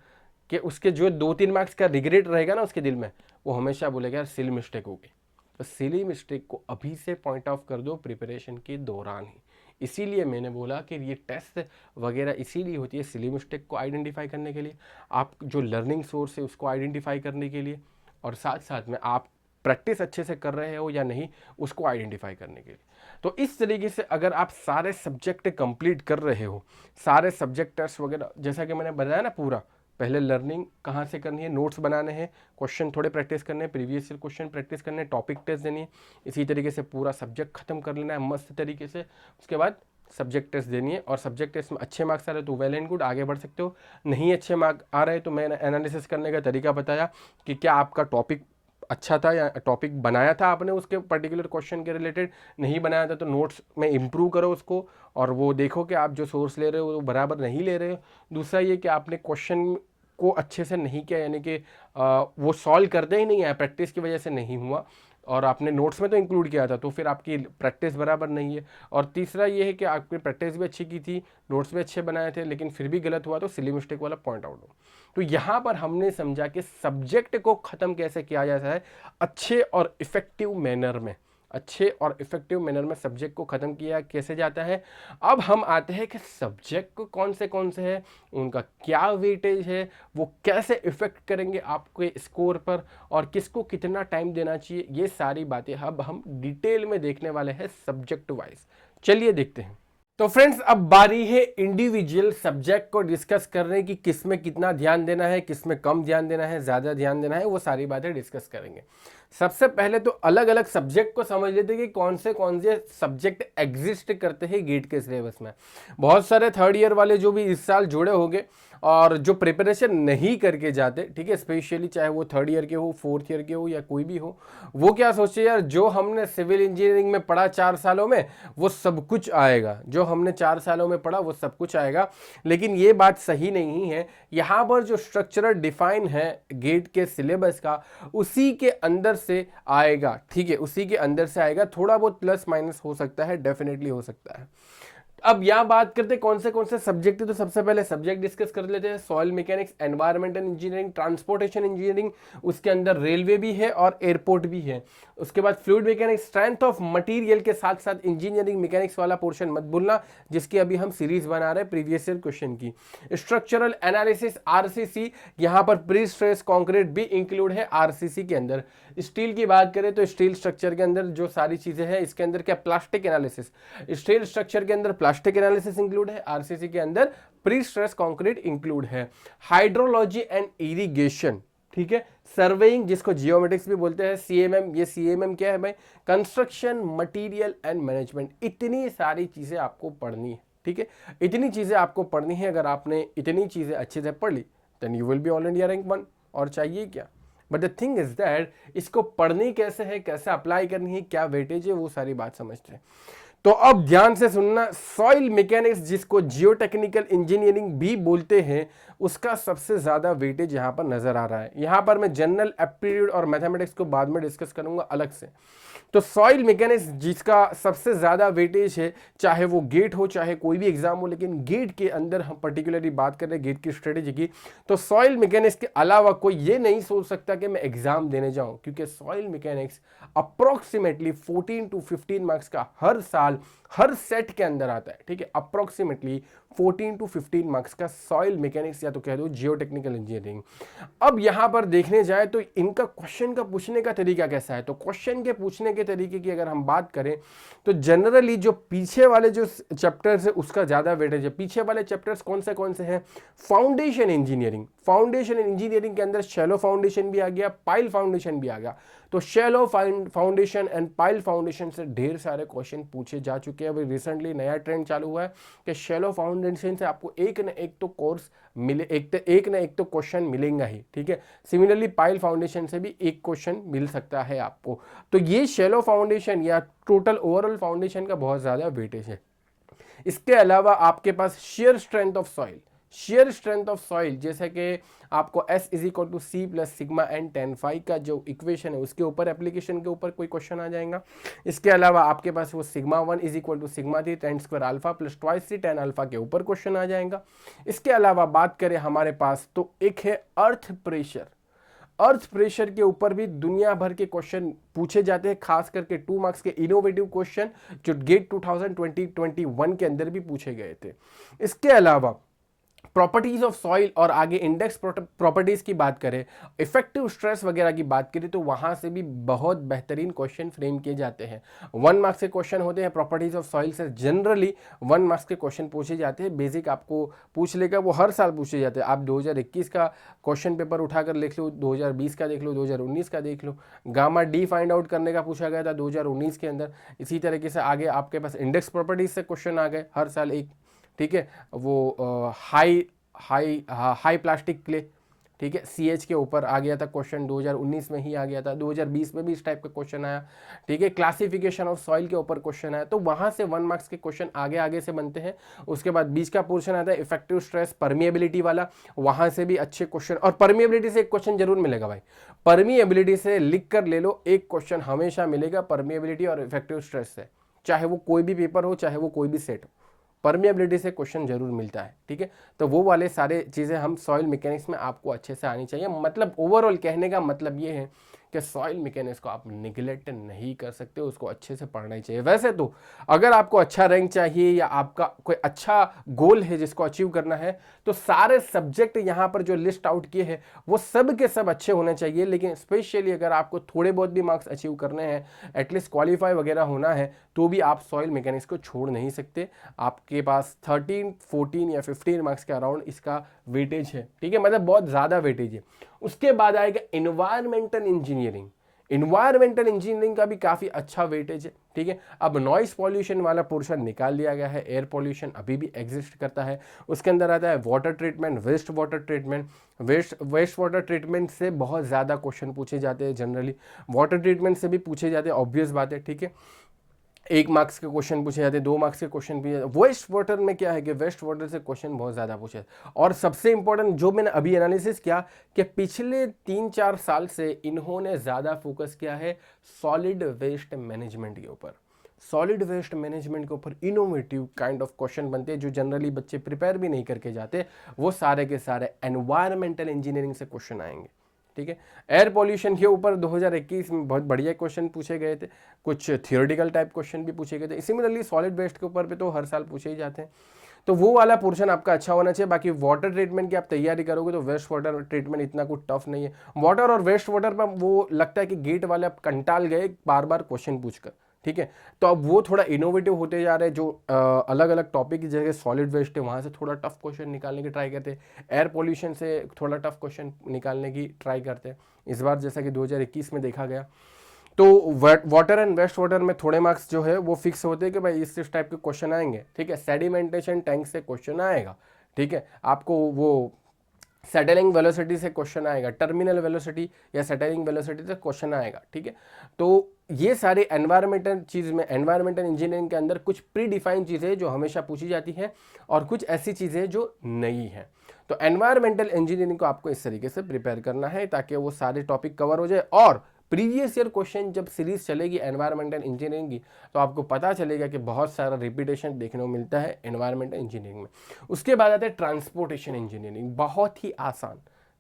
कि उसके जो 2-3 मार्क्स का रिग्रेट रहेगा ना उसके दिल में, वो हमेशा बोलेगा यार सिली मिस्टेक हो गई। तो सिली मिस्टेक को अभी से पॉइंट ऑफ कर दो प्रिपरेशन के दौरान ही। इसीलिए मैंने बोला कि ये टेस्ट वगैरह इसीलिए होती है, सिली मिस्टेक को आइडेंटिफाई करने के लिए, आप जो लर्निंग सोर्स है उसको आइडेंटिफाई करने के लिए, और साथ साथ में आप प्रैक्टिस अच्छे से कर रहे हो या नहीं उसको आइडेंटिफाई करने के लिए। तो इस तरीके से अगर आप सारे सब्जेक्ट कंप्लीट कर रहे हो, सारे सब्जेक्ट टेस्ट वगैरह, जैसा कि मैंने बताया ना, पूरा पहले लर्निंग कहाँ से करनी है, नोट्स बनाने हैं, क्वेश्चन थोड़े प्रैक्टिस करने हैं, प्रीवियस ईयर क्वेश्चन प्रैक्टिस करने हैं, टॉपिक टेस्ट देनी है, इसी तरीके से पूरा सब्जेक्ट खत्म कर लेना है मस्त तरीके से। उसके बाद सब्जेक्ट टेस्ट देनी है, और सब्जेक्ट टेस्ट में अच्छे मार्क्स आ रहे तो वेल एंड गुड, आगे बढ़ सकते हो। नहीं अच्छे मार्क्स आ रहे तो मैंने एनालिसिस करने का तरीका बताया कि क्या आपका टॉपिक अच्छा था या टॉपिक बनाया था आपने उसके पर्टिकुलर क्वेश्चन के रिलेटेड, नहीं बनाया था तो नोट्स में इम्प्रूव करो उसको, और वो देखो कि आप जो सोर्स ले रहे हो वो बराबर नहीं ले रहे हो। दूसरा ये कि आपने क्वेश्चन को अच्छे से नहीं किया, यानी कि वो सॉल्व करते ही नहीं है, प्रैक्टिस की वजह से नहीं हुआ, और आपने नोट्स में तो इंक्लूड किया था तो फिर आपकी प्रैक्टिस बराबर नहीं है। और तीसरा ये है कि आपकी प्रैक्टिस भी अच्छी की थी, नोट्स भी अच्छे बनाए थे, लेकिन फिर भी गलत हुआ तो सिली मिस्टेक वाला पॉइंट आउट हो। तो यहाँ पर हमने समझा कि सब्जेक्ट को ख़त्म कैसे किया जाता है अच्छे और इफ़ेक्टिव मैनर में, अच्छे और इफ़ेक्टिव मैनर में सब्जेक्ट को ख़त्म किया कैसे जाता है। अब हम आते हैं कि सब्जेक्ट को कौन से हैं, उनका क्या वेटेज है, वो कैसे इफ़ेक्ट करेंगे आपके स्कोर पर, और किसको कितना टाइम देना चाहिए, ये सारी बातें अब हम डिटेल में देखने वाले हैं सब्जेक्ट वाइज। चलिए देखते हैं। तो फ्रेंड्स, अब बारी है इंडिविजुअल सब्जेक्ट को डिस्कस करने की, किस में कितना ध्यान देना है, किस में कम ध्यान देना है, ज़्यादा ध्यान देना है, वो सारी बातें डिस्कस करेंगे। सबसे पहले तो अलग अलग सब्जेक्ट को समझ लेते हैं कि कौन से सब्जेक्ट एग्जिस्ट करते हैं गेट के सिलेबस में। बहुत सारे थर्ड ईयर वाले जो भी इस साल जुड़े होंगे और जो प्रिपरेशन नहीं करके जाते, ठीक है, स्पेशली चाहे वो थर्ड ईयर के हो, फोर्थ ईयर के हो या कोई भी हो, वो क्या सोचे यार जो हमने सिविल इंजीनियरिंग में पढ़ा 4 सालों में वो सब कुछ आएगा, जो हमने 4 सालों में पढ़ा वो सब कुछ आएगा। लेकिन ये बात सही नहीं है। यहाँ पर जो स्ट्रक्चरल डिफाइन है गेट के सिलेबस का, उसी के अंदर से आएगा, ठीक है, उसी के अंदर से आएगा। थोड़ा बहुत प्लस माइनस हो सकता है, डेफिनेटली हो सकता है। अब यहां बात करते हैं कौन से सब्जेक्ट है, तो सबसे पहले सब्जेक्ट डिस्कस कर लेते हैं। Soil mechanics, environmental engineering, transportation engineering, उसके अंदर रेलवे भी है और एयरपोर्ट भी है। उसके बाद fluid mechanics, strength of material के साथ साथ इंजीनियरिंग मैकेनिक्स वाला पोर्शन मत भूलना, जिसकी अभी हम सीरीज बना रहे हैं प्रीवियस ईयर क्वेश्चन की। स्ट्रक्चरल एनालिसिस, आरसीसी, यहां पर प्री स्ट्रेस कंक्रीट भी इंक्लूड है आरसीसी के अंदर। स्टील की बात करें तो स्टील स्ट्रक्चर के अंदर जो सारी चीजें हैं, इसके अंदर क्या, प्लास्टिक एनालिसिस, स्टील स्ट्रक्चर के अंदर प्लास्टिक एनालिसिस इंक्लूड है, आरसीसी के अंदर प्री स्ट्रेस कंक्रीट इंक्लूड है। हाइड्रोलॉजी एंड इरिगेशन, ठीक है, सर्वेइंग जिसको जियोमेट्रिक्स भी बोलते हैं, सीएमएम, ये सीएमएम क्या है भाई, कंस्ट्रक्शन मटेरियल एंड मैनेजमेंट। इतनी सारी चीजें आपको पढ़नी है, ठीक है, इतनी चीजें आपको पढ़नी है। अगर आपने इतनी चीजें अच्छे से पढ़ ली then you will be all India rank 1, और चाहिए क्या। But the thing is that इसको पढ़नी कैसे है, कैसे अप्लाई करनी है, क्या वेटेज है, वो सारी बात समझते हैं। तो अब ध्यान से सुनना, सॉइल मैकेनिक्स जिसको जियोटेक्निकल इंजीनियरिंग भी बोलते हैं, उसका सबसे ज्यादा वेटेज यहां पर नजर आ रहा है। यहां पर मैं जनरल एप्टीट्यूड और मैथमेटिक्स को बाद में डिस्कस करूंगा अलग से। तो सॉइल मैकेनिक्स जिसका सबसे ज़्यादा वेटेज है, चाहे वो गेट हो चाहे कोई भी एग्जाम हो, लेकिन गेट के अंदर हम पर्टिकुलरली बात कर रहे हैं गेट की स्ट्रेटेजी की, तो सॉइल मैकेनिक्स के अलावा कोई ये नहीं सोच सकता कि मैं एग्जाम देने जाऊं, क्योंकि soil mechanics approximately 14 to 15 marks का हर साल हर सेट के अंदर आता है, ठीक है, अप्रोक्सीमेटली 14 to 15 मार्क्स का सॉइल मैकेनिक्स, या तो कह दो जियोटेक्निकल इंजीनियरिंग। अब यहां पर देखने जाए तो इनका क्वेश्चन का पूछने का तरीका कैसा है, तो क्वेश्चन के पूछने के तरीके की अगर हम बात करें तो जनरली जो पीछे वाले जो चैप्टर्स है उसका ज्यादा वेटेज है। पीछे वाले चैप्टर्स कौन से हैं, फाउंडेशन इंजीनियरिंग, फाउंडेशन इंजीनियरिंग के अंदर शैलो फाउंडेशन भी आ गया, पाइल फाउंडेशन भी आ गया। तो shallow foundation and pile foundation से ढेर सारे क्वेश्चन पूछे जा चुके हैं। अभी रिसेंटली नया ट्रेंड चालू हुआ है कि शैलो फाउंडेशन से आपको एक न एक तो कोर्स मिले, एक न एक तो क्वेश्चन मिलेगा ही, ठीक है। सिमिलरली पाइल फाउंडेशन से भी एक क्वेश्चन मिल सकता है आपको। तो ये शैलो फाउंडेशन या टोटल ओवरऑल फाउंडेशन का बहुत ज्यादा वेटेज है। इसके अलावा आपके पास shear strength of soil, shear strength of soil जैसे कि आपको S is equal to C plus sigma N ten five का जो इक्वेशन है उसके ऊपर एप्लीकेशन के ऊपर कोई क्वेश्चन आ जाएगा। इसके अलावा आपके पास वो sigma 1 is equal to sigma 3 tan square alpha plus twice C tan alpha के ऊपर क्वेश्चन आ जाएगा। इसके अलावा बात करें हमारे पास तो एक है अर्थ प्रेशर, अर्थ प्रेशर के ऊपर भी दुनिया भर के क्वेश्चन पूछे जाते हैं, खास करके 2 मार्क्स के इनोवेटिव क्वेश्चन जो गेट 2020-21 के अंदर भी पूछे गए थे। इसके अलावा प्रॉपर्टीज ऑफ सॉइल और आगे इंडेक्स प्रॉपर्टीज की बात करें, इफेक्टिव स्ट्रेस वगैरह की बात करें, तो वहां से भी बहुत बेहतरीन क्वेश्चन फ्रेम किए जाते हैं। 1 मार्क्स के क्वेश्चन होते हैं प्रॉपर्टीज ऑफ सॉइल से, जनरली 1 मार्क्स के क्वेश्चन पूछे जाते हैं। बेसिक आपको पूछ लेगा, वो हर साल पूछे जाते हैं। आप 2021 का क्वेश्चन पेपर उठाकर देख लो, 2020 का देख लो, 2019 का देख लो। गामा डी फाइंड आउट करने का पूछा गया था 2019 के अंदर। इसी तरीके से आगे आपके पास इंडेक्स प्रॉपर्टीज से क्वेश्चन आ गए हर साल एक, ठीक है, वो हाई प्लास्टिक क्ले, ठीक है। CH के ऊपर आ गया था क्वेश्चन, 2019 में ही आ गया था, 2020 में भी इस टाइप का क्वेश्चन आया, ठीक है। क्लासिफिकेशन ऑफ सॉइल के ऊपर क्वेश्चन आया, तो वहां से 1 मार्क्स के क्वेश्चन आगे आगे से बनते हैं। उसके बाद बीच का पोर्शन आता है इफेक्टिव स्ट्रेस परमिएबिलिटी वाला, वहां से भी अच्छे क्वेश्चन, और परमिएबिलिटी से एक क्वेश्चन जरूर मिलेगा भाई, परमिएबिलिटी से लिख कर ले लो, एक क्वेश्चन हमेशा मिलेगा परमिएबिलिटी और इफेक्टिव स्ट्रेस से, चाहे वो कोई भी पेपर हो, चाहे वो कोई भी सेट हो, परमिएबिलिटी से क्वेश्चन जरूर मिलता है, ठीक है। तो वो वाले सारे चीज़ें हम सॉइल मैकेनिक्स में आपको अच्छे से आनी चाहिए। मतलब ओवरऑल कहने का मतलब ये है कि सॉइल मैकेनिक्स को आप निगलेक्ट नहीं कर सकते, उसको अच्छे से पढ़ना ही चाहिए। वैसे तो अगर आपको अच्छा रैंक चाहिए या आपका कोई अच्छा गोल है जिसको अचीव करना है, तो सारे सब्जेक्ट यहाँ पर जो लिस्ट आउट किए हैं वो सब के सब अच्छे होने चाहिए। लेकिन स्पेशली अगर आपको थोड़े बहुत भी मार्क्स अचीव करने हैं, एटलीस्ट क्वालिफाई वगैरह होना है, तो भी आप सॉइल मैकेनिक्स को छोड़ नहीं सकते। आपके पास 13, 14 या 15 मार्क्स के अराउंड इसका वेटेज है, ठीक है, मतलब बहुत ज़्यादा वेटेज है। उसके बाद आएगा इन्वायरमेंटल इंजीनियरिंग। इन्वायरमेंटल इंजीनियरिंग का भी काफ़ी अच्छा वेटेज है, ठीक है। अब नॉइस पॉल्यूशन वाला पोर्शन निकाल दिया गया है, एयर पॉल्यूशन अभी भी एग्जिस्ट करता है। उसके अंदर आता है water treatment, waste water treatment. Waste water treatment से बहुत ज़्यादा क्वेश्चन पूछे जाते हैं जनरली, वाटर ट्रीटमेंट से भी पूछे जाते हैं, ऑब्वियस बात है, ठीक है। 1 मार्क्स के क्वेश्चन पूछे जाते हैं, 2 मार्क्स के क्वेश्चन पूछे जाते हैं। वेस्ट वाटर में क्या है कि वेस्ट वाटर से क्वेश्चन बहुत ज़्यादा पूछे, और सबसे इंपॉर्टेंट जो मैंने अभी एनालिसिस किया कि पिछले 3-4 साल से इन्होंने ज़्यादा फोकस किया है सॉलिड वेस्ट मैनेजमेंट के ऊपर। सॉलिड वेस्ट मैनेजमेंट के ऊपर इनोवेटिव काइंड ऑफ क्वेश्चन बनते हैं जो जनरली बच्चे प्रिपेयर भी नहीं करके जाते, वो सारे के सारे एनवायरमेंटल इंजीनियरिंग से क्वेश्चन आएंगे, ठीक है। एयर पॉल्यूशन के ऊपर 2021 में बहुत बढ़िया क्वेश्चन पूछे गए थे, कुछ थियोरेटिकल टाइप क्वेश्चन भी पूछे गए थे। सिमिलरली सॉलिड वेस्ट के ऊपर पे तो हर साल पूछे ही जाते हैं, तो वो वाला पोर्शन आपका अच्छा होना चाहिए। बाकी वाटर ट्रीटमेंट की आप तैयारी करोगे तो वेस्ट वाटर ट्रीटमेंट इतना कुछ टफ नहीं है। वाटर और वेस्ट वाटर पर वो लगता है कि गेट वाले आप कंटाल गए बार बार क्वेश्चन पूछकर, ठीक है। तो अब वो थोड़ा इनोवेटिव होते जा रहे हैं, जो अलग अलग टॉपिक की जगह सॉलिड वेस्ट है वहाँ से थोड़ा टफ क्वेश्चन निकालने की ट्राई करते हैं, एयर पोल्यूशन से थोड़ा टफ क्वेश्चन निकालने की ट्राई करते हैं इस बार, जैसा कि 2021 में देखा गया। तो वाटर एंड वेस्ट वाटर में थोड़े मार्क्स जो है वो फिक्स होते हैं कि भाई इस टाइप के क्वेश्चन आएंगे, ठीक है। सेडिमेंटेशन टैंक से क्वेश्चन आएगा, ठीक है, आपको वो सेटलिंग वेलोसिटी से क्वेश्चन आएगा, टर्मिनल वेलोसिटी या सेटलिंग वेलोसिटी से क्वेश्चन आएगा, ठीक है। तो ये सारे एनवायरमेंटल चीज़ में, एनवायरमेंटल इंजीनियरिंग के अंदर कुछ प्री डिफाइंड चीज़ें जो हमेशा पूछी जाती हैं और कुछ ऐसी चीज़ें जो नई हैं। तो एनवायरमेंटल इंजीनियरिंग को आपको इस तरीके से प्रिपेयर करना है ताकि वो सारे टॉपिक कवर हो जाए, और प्रीवियस ईयर क्वेश्चन जब सीरीज चलेगी एनवायरमेंटल इंजीनियरिंग की तो आपको पता चलेगा कि बहुत सारा रिपीटेशन देखने को मिलता है एनवायरमेंटल इंजीनियरिंग में। उसके बाद आता है ट्रांसपोर्टेशन इंजीनियरिंग, बहुत ही आसान।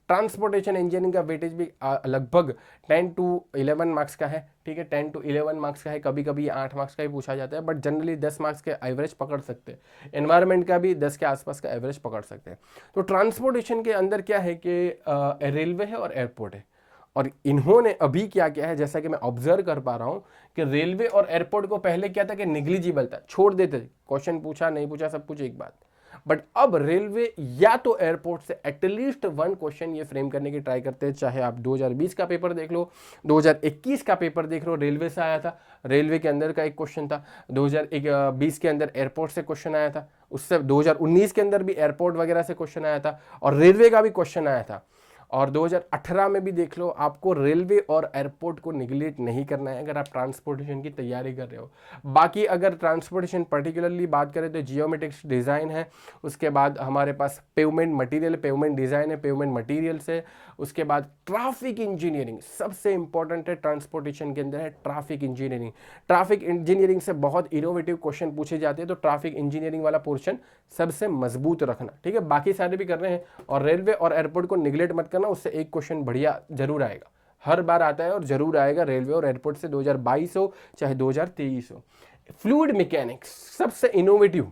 ट्रांसपोर्टेशन इंजीनियरिंग का वेटेज भी लगभग 10 to 11 मार्क्स का है, ठीक है, 10 to 11 मार्क्स का है, कभी कभी 8 मार्क्स का ही पूछा जाता है, बट जनरली 10 मार्क्स के एवरेज पकड़ सकते हैं। एनवायरमेंट का भी 10 के आसपास का एवरेज पकड़ सकते हैं। तो ट्रांसपोर्टेशन के अंदर क्या है कि रेलवे है और एयरपोर्ट है, और इन्होंने अभी क्या किया है, जैसा कि मैं ऑब्जर्व कर पा रहा हूं कि रेलवे और एयरपोर्ट को पहले क्या था कि निग्लिजिबल था, छोड़ देते थे, क्वेश्चन पूछा नहीं पूछा सब कुछ एक बात, बट अब रेलवे या तो एयरपोर्ट से एटलीस्ट 1 क्वेश्चन ये फ्रेम करने की ट्राई करते हैं। चाहे आप 2020 का पेपर देख लो, 2021 का पेपर देख लो, रेलवे से आया था, रेलवे के अंदर का एक क्वेश्चन था, 2020 के अंदर एयरपोर्ट से क्वेश्चन आया था, उससे 2019 के अंदर भी एयरपोर्ट वगैरह से क्वेश्चन आया था और रेलवे का भी क्वेश्चन आया था, और 2018 में भी देख लो। आपको रेलवे और एयरपोर्ट को निगलेक्ट नहीं करना है अगर आप ट्रांसपोर्टेशन की तैयारी कर रहे हो। बाकी अगर ट्रांसपोर्टेशन पर्टिकुलरली बात करें तो जियोमेट्रिक्स डिज़ाइन है, उसके बाद हमारे पास पेवमेंट मटेरियल, पेवमेंट डिज़ाइन है, पेवमेंट मटेरियल से, उसके बाद ट्रैफिक इंजीनियरिंग सबसे इंपॉर्टेंट है ट्रांसपोर्टेशन के अंदर है ट्रैफिक इंजीनियरिंग। ट्रैफिक इंजीनियरिंग से बहुत इनोवेटिव क्वेश्चन पूछे जाते हैं, तो ट्रैफिक इंजीनियरिंग वाला पोर्शन सबसे मजबूत रखना, ठीक है। बाकी सारे भी कर रहे हैं, और रेलवे और एयरपोर्ट को निगलेक्ट मत करना, उससे एक क्वेश्चन बढ़िया जरूर आएगा, हर बार आता है और जरूर आएगा रेलवे और एयरपोर्ट से, 2022 हो चाहे 2023 हो। फ्लूइड मैकेनिक्स सबसे इनोवेटिव,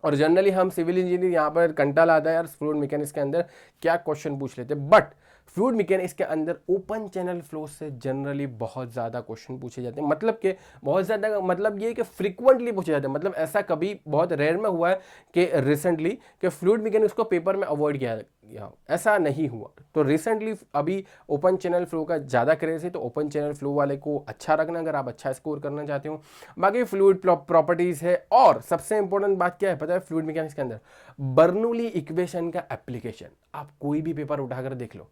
और जनरली हम सिविल इंजीनियर यहाँ पर कंटाल आता है यार फ्लूइड मैकेनिक्स के अंदर क्या क्वेश्चन पूछ लेते, बट फ्लूइड मैकेनिक्स के अंदर ओपन चैनल फ्लो से जनरली बहुत ज़्यादा क्वेश्चन पूछे जाते हैं, मतलब कि बहुत ज़्यादा मतलब ये कि फ्रिक्वेंटली पूछे जाते हैं, मतलब ऐसा कभी बहुत रेयर में हुआ है कि रिसेंटली कि फ्लूइड मैकेनिक्स को पेपर में अवॉइड किया गया, ऐसा नहीं हुआ। तो रिसेंटली अभी ओपन चैनल फ्लो का ज़्यादा क्रेज है, तो ओपन चैनल फ्लो वाले को अच्छा रखना अगर आप अच्छा स्कोर करना चाहते हो। बाकी फ्लूइड प्रॉपर्टीज़ है, और सबसे इंपॉर्टेंट बात क्या है पता है फ्लूइड मैकेनिक्स के अंदर, बर्नौली इक्वेशन का एप्लीकेशन। आप कोई भी पेपर उठाकर देख लो,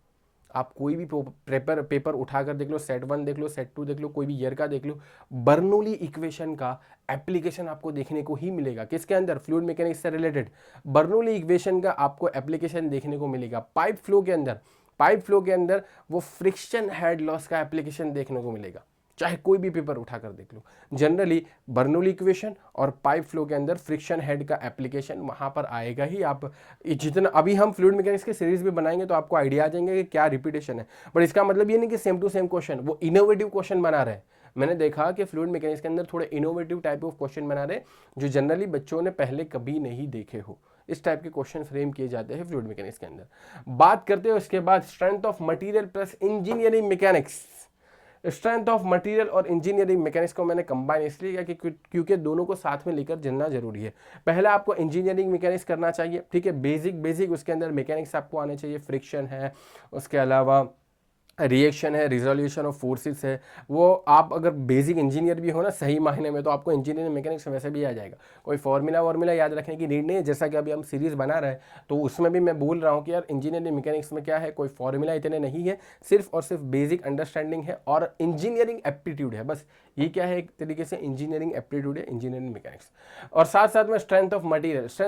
आप कोई भी पेपर उठाकर देख लो, सेट 1 देख लो, सेट 2 देख लो, कोई भी ईयर का देख लो, बर्नौली इक्वेशन का एप्लीकेशन आपको देखने को ही मिलेगा। किसके अंदर? फ्लूइड मैकेनिक्स से रिलेटेड बर्नौली इक्वेशन का आपको एप्लीकेशन देखने को मिलेगा। पाइप फ्लो के अंदर वो फ्रिक्शन हेड लॉस का एप्लीकेशन देखने को मिलेगा। चाहे कोई भी पेपर उठाकर देख लो, जनरली बर्नौली इक्वेशन और पाइप फ्लो के अंदर फ्रिक्शन हेड का एप्लीकेशन वहां पर आएगा ही। आप जितना अभी हम फ्लूइड मैकेनिक्स की सीरीज भी बनाएंगे तो आपको आइडिया आ जाएंगे कि क्या रिपीटेशन है, बट इसका मतलब ये नहीं कि सेम टू सेम क्वेश्चन, वो इनोवेटिव क्वेश्चन बना रहे हैं। मैंने देखा कि फ्लूइड मैकेनिक्स के अंदर थोड़े इनोवेटिव टाइप ऑफ क्वेश्चन बना रहे जो जनरली बच्चों ने पहले कभी नहीं देखे हो। इस टाइप के क्वेश्चन फ्रेम किए जाते हैं फ्लूइड मैकेनिक्स के अंदर। बात करते हैं उसके बाद strength of material plus engineering mechanics. Strength of material और इंजीनियरिंग मैकेनिक्स को मैंने कंबाइन इसलिए किया कि क्योंकि दोनों को साथ में लेकर चलना जरूरी है। पहले आपको इंजीनियरिंग मैकेनिक्स करना चाहिए, ठीक है, बेसिक उसके अंदर मैकेनिक्स आपको आने चाहिए, फ्रिक्शन है, उसके अलावा रिएक्शन है, रिजोल्यूशन ऑफ फोर्सेस है। वो आप अगर बेसिक इंजीनियर भी हो ना सही मायने में, तो आपको इंजीनियरिंग मैकेनिक्स वैसे भी आ जाएगा। कोई फॉर्मूला याद रखने की नीड नहीं है। जैसा कि अभी हम सीरीज़ बना रहे हैं तो उसमें भी मैं बोल रहा हूँ कि यार इंजीनियरिंग मैकेनिक्स में क्या है, कोई फॉर्मूला इतने नहीं है, सिर्फ और सिर्फ बेसिक अंडरस्टैंडिंग है और इंजीनियरिंग एप्टीट्यूड है, बस। ये क्या है, एक तरीके से इंजीनियरिंग एप्टीट्यूड है, इंजीनियरिंग मैकेनिक्स। और साथ साथ में स्ट्रेंथ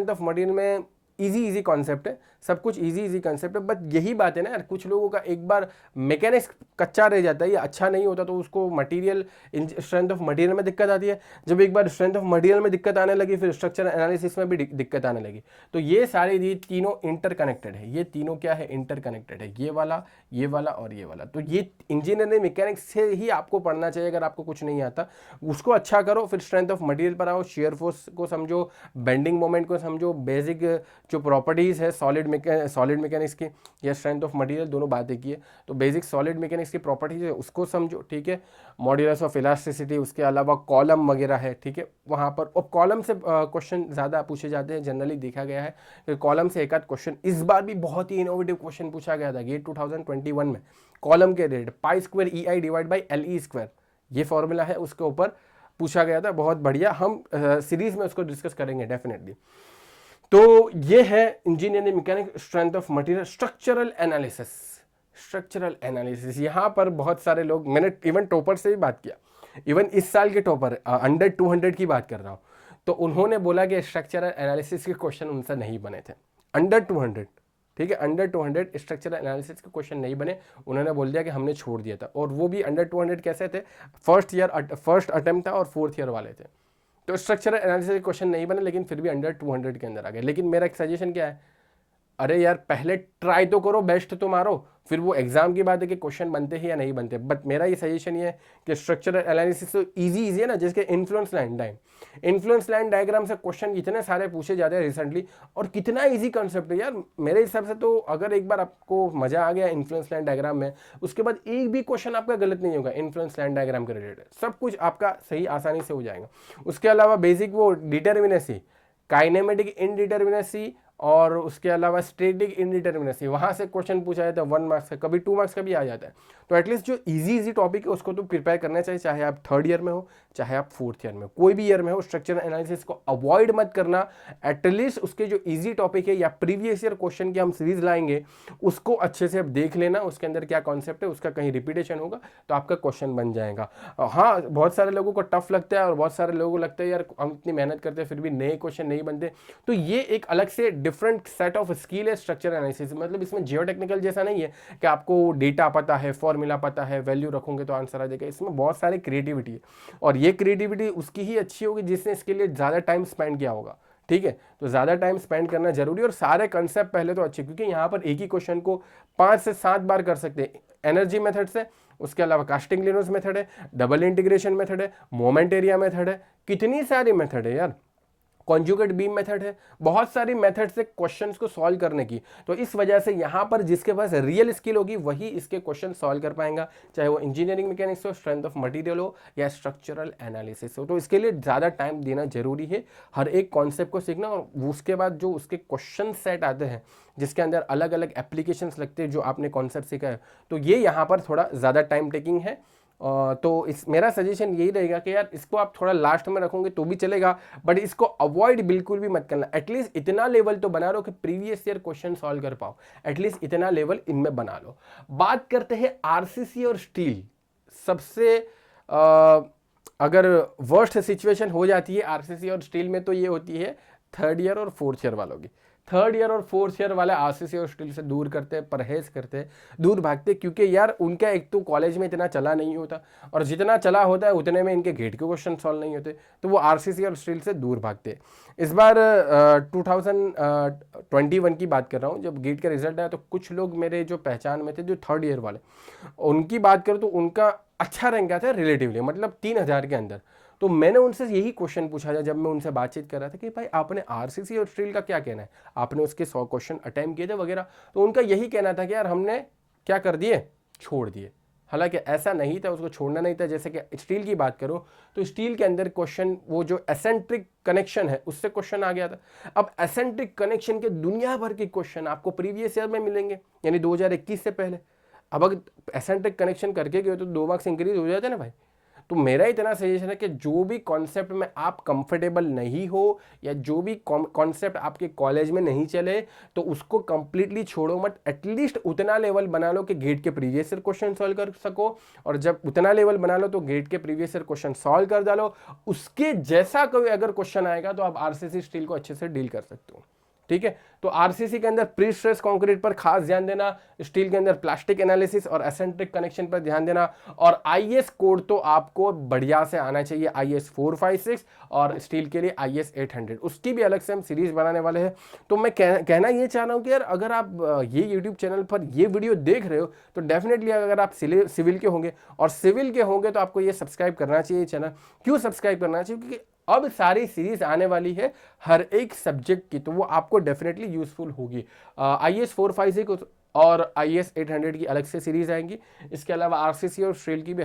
ऑफ मटेरियल में इजी कॉन्सेप्ट है, सब कुछ इजी कॉन्सेप्ट है। बट यही बात है ना यार, कुछ लोगों का एक बार मैकेनिक्स कच्चा रह जाता है या अच्छा नहीं होता तो उसको मटेरियल स्ट्रेंथ ऑफ मटेरियल में दिक्कत आती है। जब एक बार स्ट्रेंथ ऑफ मटेरियल में दिक्कत आने लगी, फिर स्ट्रक्चर एनालिसिस में भी दिक्कत आने लगी। तो ये सारे ये तीनों इंटरकनेक्टेड है, ये तीनों क्या है, इंटरकनेक्टेड है, ये वाला और ये वाला। तो ये इंजीनियरिंग मैकेनिक्स से ही आपको पढ़ना चाहिए। अगर आपको कुछ नहीं आता उसको अच्छा करो, फिर स्ट्रेंथ ऑफ मटेरियल पर आओ, शेयर फोर्स को समझो, बेंडिंग मोमेंट को समझो, बेसिक जो प्रॉपर्टीज़ है सॉलिड मैकेनिक्स की या स्ट्रेंथ ऑफ मटेरियल, दोनों बातें की है। तो बेसिक सॉलिड मैकेनिक्स की प्रॉपर्टीज है उसको समझो, ठीक है, मॉड्यूलस ऑफ इलास्टिसिटी, उसके अलावा कॉलम वगैरह है, ठीक है, वहाँ पर। और कॉलम से क्वेश्चन ज़्यादा पूछे जाते हैं, जनरली देखा गया है कि कॉलम से एक आध क्वेश्चन, इस बार भी बहुत ही इनोवेटिव क्वेश्चन पूछा गया था गेट 2021 में। कॉलम के रेट पाई² EI डिवाइड बाई LE², ये फॉर्मूला है, उसके ऊपर पूछा गया था, बहुत बढ़िया। हम सीरीज में उसको डिस्कस करेंगे डेफिनेटली। तो ये है engineering mechanics, strength of material, structural analysis. यहाँ पर बहुत सारे लोग, मैंने इवन टॉपर से भी बात किया, इवन इस साल के टॉपर अंडर 200 की बात कर रहा हूँ, तो उन्होंने बोला कि स्ट्रक्चरल एनालिसिस के क्वेश्चन उनसे नहीं बने थे। अंडर 200, ठीक है, अंडर 200 स्ट्रक्चरल एनालिसिस के क्वेश्चन नहीं बने। उन्होंने बोल दिया कि हमने छोड़ दिया था, और वो भी अंडर 200 कैसे थे, फर्स्ट अटेम्प्ट था और 4th ईयर वाले थे। तो स्ट्रक्चरल एनालिसिस के क्वेश्चन नहीं बने, लेकिन फिर भी अंडर 200 के अंदर आ गए। लेकिन मेरा एक सजेशन क्या है, अरे यार पहले ट्राई तो करो, बेस्ट तो मारो, फिर वो एग्जाम की बात है कि क्वेश्चन बनते हैं या नहीं बनते। बट मेरा ये सजेशन ये है कि स्ट्रक्चरल एनालिसिस तो इजी है ना, जिसके इन्फ्लुएंस लाइन डायग्राम से क्वेश्चन इतने सारे पूछे जाते हैं रिसेंटली, और कितना इजी कंसेप्ट है यार। मेरे हिसाब से तो अगर एक बार आपको मजा आ गया इन्फ्लुएंस लाइन डायग्राम में, उसके बाद एक भी क्वेश्चन आपका गलत नहीं होगा इन्फ्लुएंस लाइन डायग्राम के रिलेटेड, सब कुछ आपका सही आसानी से हो जाएगा। उसके अलावा बेसिक वो डिटर्मिनेसी, काइनेमेटिक इनडिटर्मिनेसी, और उसके अलावा स्टैटिक इनडिटर्मिनेसी, वहाँ से क्वेश्चन पूछा जाता है 1 मार्क्स का, कभी 2 मार्क्स का भी आ जाता है। तो एटलीस्ट जो इजी टॉपिक है उसको तो प्रिपेयर करना चाहिए, चाहे आप 3rd ईयर में हो, चाहे आप 4th ईयर में हो, कोई भी ईयर में हो। स्ट्रक्चरल एनालिसिस को अवॉइड मत करना। एटलीस्ट उसके जो इजी टॉपिक है या प्रीवियस ईयर क्वेश्चन की हम सीरीज लाएंगे, उसको अच्छे से देख लेना, उसके अंदर क्या कॉन्सेप्ट है, उसका कहीं रिपीटेशन होगा तो आपका क्वेश्चन बन जाएगा। हाँ, बहुत सारे लोगों को टफ लगता है और बहुत सारे लोगों को लगता है यार हम इतनी मेहनत करते हैं फिर भी नए क्वेश्चन नहीं बनते। तो ये एक अलग से डिफरेंट सेट ऑफ स्किल है स्ट्रक्चर एनालिसिस। मतलब इसमें जियोटेक्निकल जैसा नहीं है कि आपको डेटा पता है, फॉर्मूला पता है, वैल्यू रखोगे तो आंसर आ जाएगा। इसमें बहुत सारी क्रिएटिविटी है, और ये क्रिएटिविटी उसकी ही अच्छी होगी जिसने इसके लिए ज़्यादा टाइम स्पेंड किया होगा, ठीक है। तो ज़्यादा टाइम स्पेंड करना जरूरी है, और सारे कंसेप्ट पहले तो अच्छे, क्योंकि यहाँ पर एक ही क्वेश्चन को 5 से 7 बार कर सकते हैं एनर्जी मेथड से। उसके अलावा कास्टिंग लिनोस मेथड है, डबल इंटीग्रेशन मेथड है, मोमेंट एरिया मेथड है, कितनी सारी मेथड है यार। कॉन्जुगेट बीम मेथड है, बहुत सारी मेथड से क्वेश्चंस को सॉल्व करने की। तो इस वजह से यहाँ पर जिसके पास रियल स्किल होगी वही इसके क्वेश्चन सॉल्व कर पाएगा, चाहे वो इंजीनियरिंग मैकेनिक्स हो, स्ट्रेंथ ऑफ मटेरियल हो या स्ट्रक्चरल एनालिसिस हो। तो इसके लिए ज़्यादा टाइम देना जरूरी है, हर एक कॉन्सेप्ट को सीखना, और उसके बाद जो उसके क्वेश्चन सेट आते हैं जिसके अंदर अलग अलग एप्लीकेशंस लगते हैं जो आपने कॉन्सेप्ट सीखा है, तो ये यहाँ पर थोड़ा ज़्यादा टाइम टेकिंग है। तो इस मेरा सजेशन यही रहेगा कि यार इसको आप थोड़ा लास्ट में रखोगे तो भी चलेगा, बट इसको अवॉइड बिल्कुल भी मत करना। एटलीस्ट इतना लेवल तो बना लो कि प्रीवियस ईयर क्वेश्चन सॉल्व कर पाओ, एटलीस्ट इतना लेवल इनमें बना लो। बात करते हैं आरसीसी और स्टील। सबसे अगर वर्स्ट सिचुएशन हो जाती है आरसीसी और स्टील में तो ये होती है थर्ड ईयर और फोर्थ ईयर वालों की। थर्ड ईयर और फोर्थ ईयर वाले आरसीसी और स्टील से दूर करते हैं, परहेज करते हैं, दूर भागते, क्योंकि यार उनका एक तो कॉलेज में इतना चला नहीं होता, और जितना चला होता है उतने में इनके गेट के क्वेश्चन सॉल्व नहीं होते, तो वो आरसीसी और स्टील से दूर भागते हैं। इस बार 2021 की बात कर रहा हूँ, जब गेट का रिजल्ट आया तो कुछ लोग मेरे जो पहचान में थे जो थर्ड ईयर वाले, उनकी बात करूँ तो उनका अच्छा रैंक आया था रिलेटिवली, मतलब 3000 के अंदर। तो मैंने उनसे यही क्वेश्चन पूछा था जब मैं उनसे बातचीत कर रहा था कि भाई आपने आरसीसी और स्टील का क्या कहना है, आपने उसके 100 क्वेश्चन अटेम्प्ट किए थे वगैरह। तो उनका यही कहना था कि यार हमने क्या कर दिए, छोड़ दिए। हालांकि ऐसा नहीं था, उसको छोड़ना नहीं था। जैसे कि स्टील की बात करो तो स्टील के अंदर क्वेश्चन वो जो एसेंट्रिक कनेक्शन है उससे क्वेश्चन आ गया था। अब एसेंट्रिक कनेक्शन के दुनिया भर के क्वेश्चन आपको प्रीवियस ईयर में मिलेंगे, यानी 2021 से पहले। अब अगर एसेंट्रिक कनेक्शन करके गए तो 2 मार्क्स इंक्रीज हो जाते ना भाई। तो मेरा इतना सजेशन है कि जो भी कॉन्सेप्ट में आप कंफर्टेबल नहीं हो या जो भी कॉन्सेप्ट आपके कॉलेज में नहीं चले तो उसको कंप्लीटली छोड़ो मत। एटलीस्ट उतना लेवल बना लो कि गेट के प्रीवियस ईयर क्वेश्चन सॉल्व कर सको, और जब उतना लेवल बना लो तो गेट के प्रीवियस ईयर क्वेश्चन सॉल्व कर डालो। उसके जैसा कोई अगर क्वेश्चन आएगा तो आप आरसीसी स्टील को अच्छे से डील कर सकते हो। ठीक है, तो आरसीसी के अंदर प्री स्ट्रेस कंक्रीट पर खास ध्यान देना, स्टील के अंदर प्लास्टिक एनालिसिस और एसेंट्रिक कनेक्शन पर ध्यान देना, और आईएस कोड तो आपको बढ़िया से आना चाहिए, आईएस 456, और स्टील के लिए आईएस 800, उसकी भी अलग से हम सीरीज बनाने वाले हैं। तो मैं कहना ये चाह रहा हूँ कि यार अगर आप ये यूट्यूब चैनल पर ये वीडियो देख रहे हो तो डेफिनेटली अगर आप सिविल के होंगे, और सिविल के होंगे तो आपको ये सब्सक्राइब करना चाहिए चैनल। क्यों सब्सक्राइब करना चाहिए? क्योंकि अब सारी सीरीज आने वाली है हर एक सब्जेक्ट की, तो वो आपको डेफिनेटली यूजफुल होगी। आईएस 456 और आईएस 800 की अलग से सीरीज आएंगी। इसके अलावा आरसीसी और स्टील की भी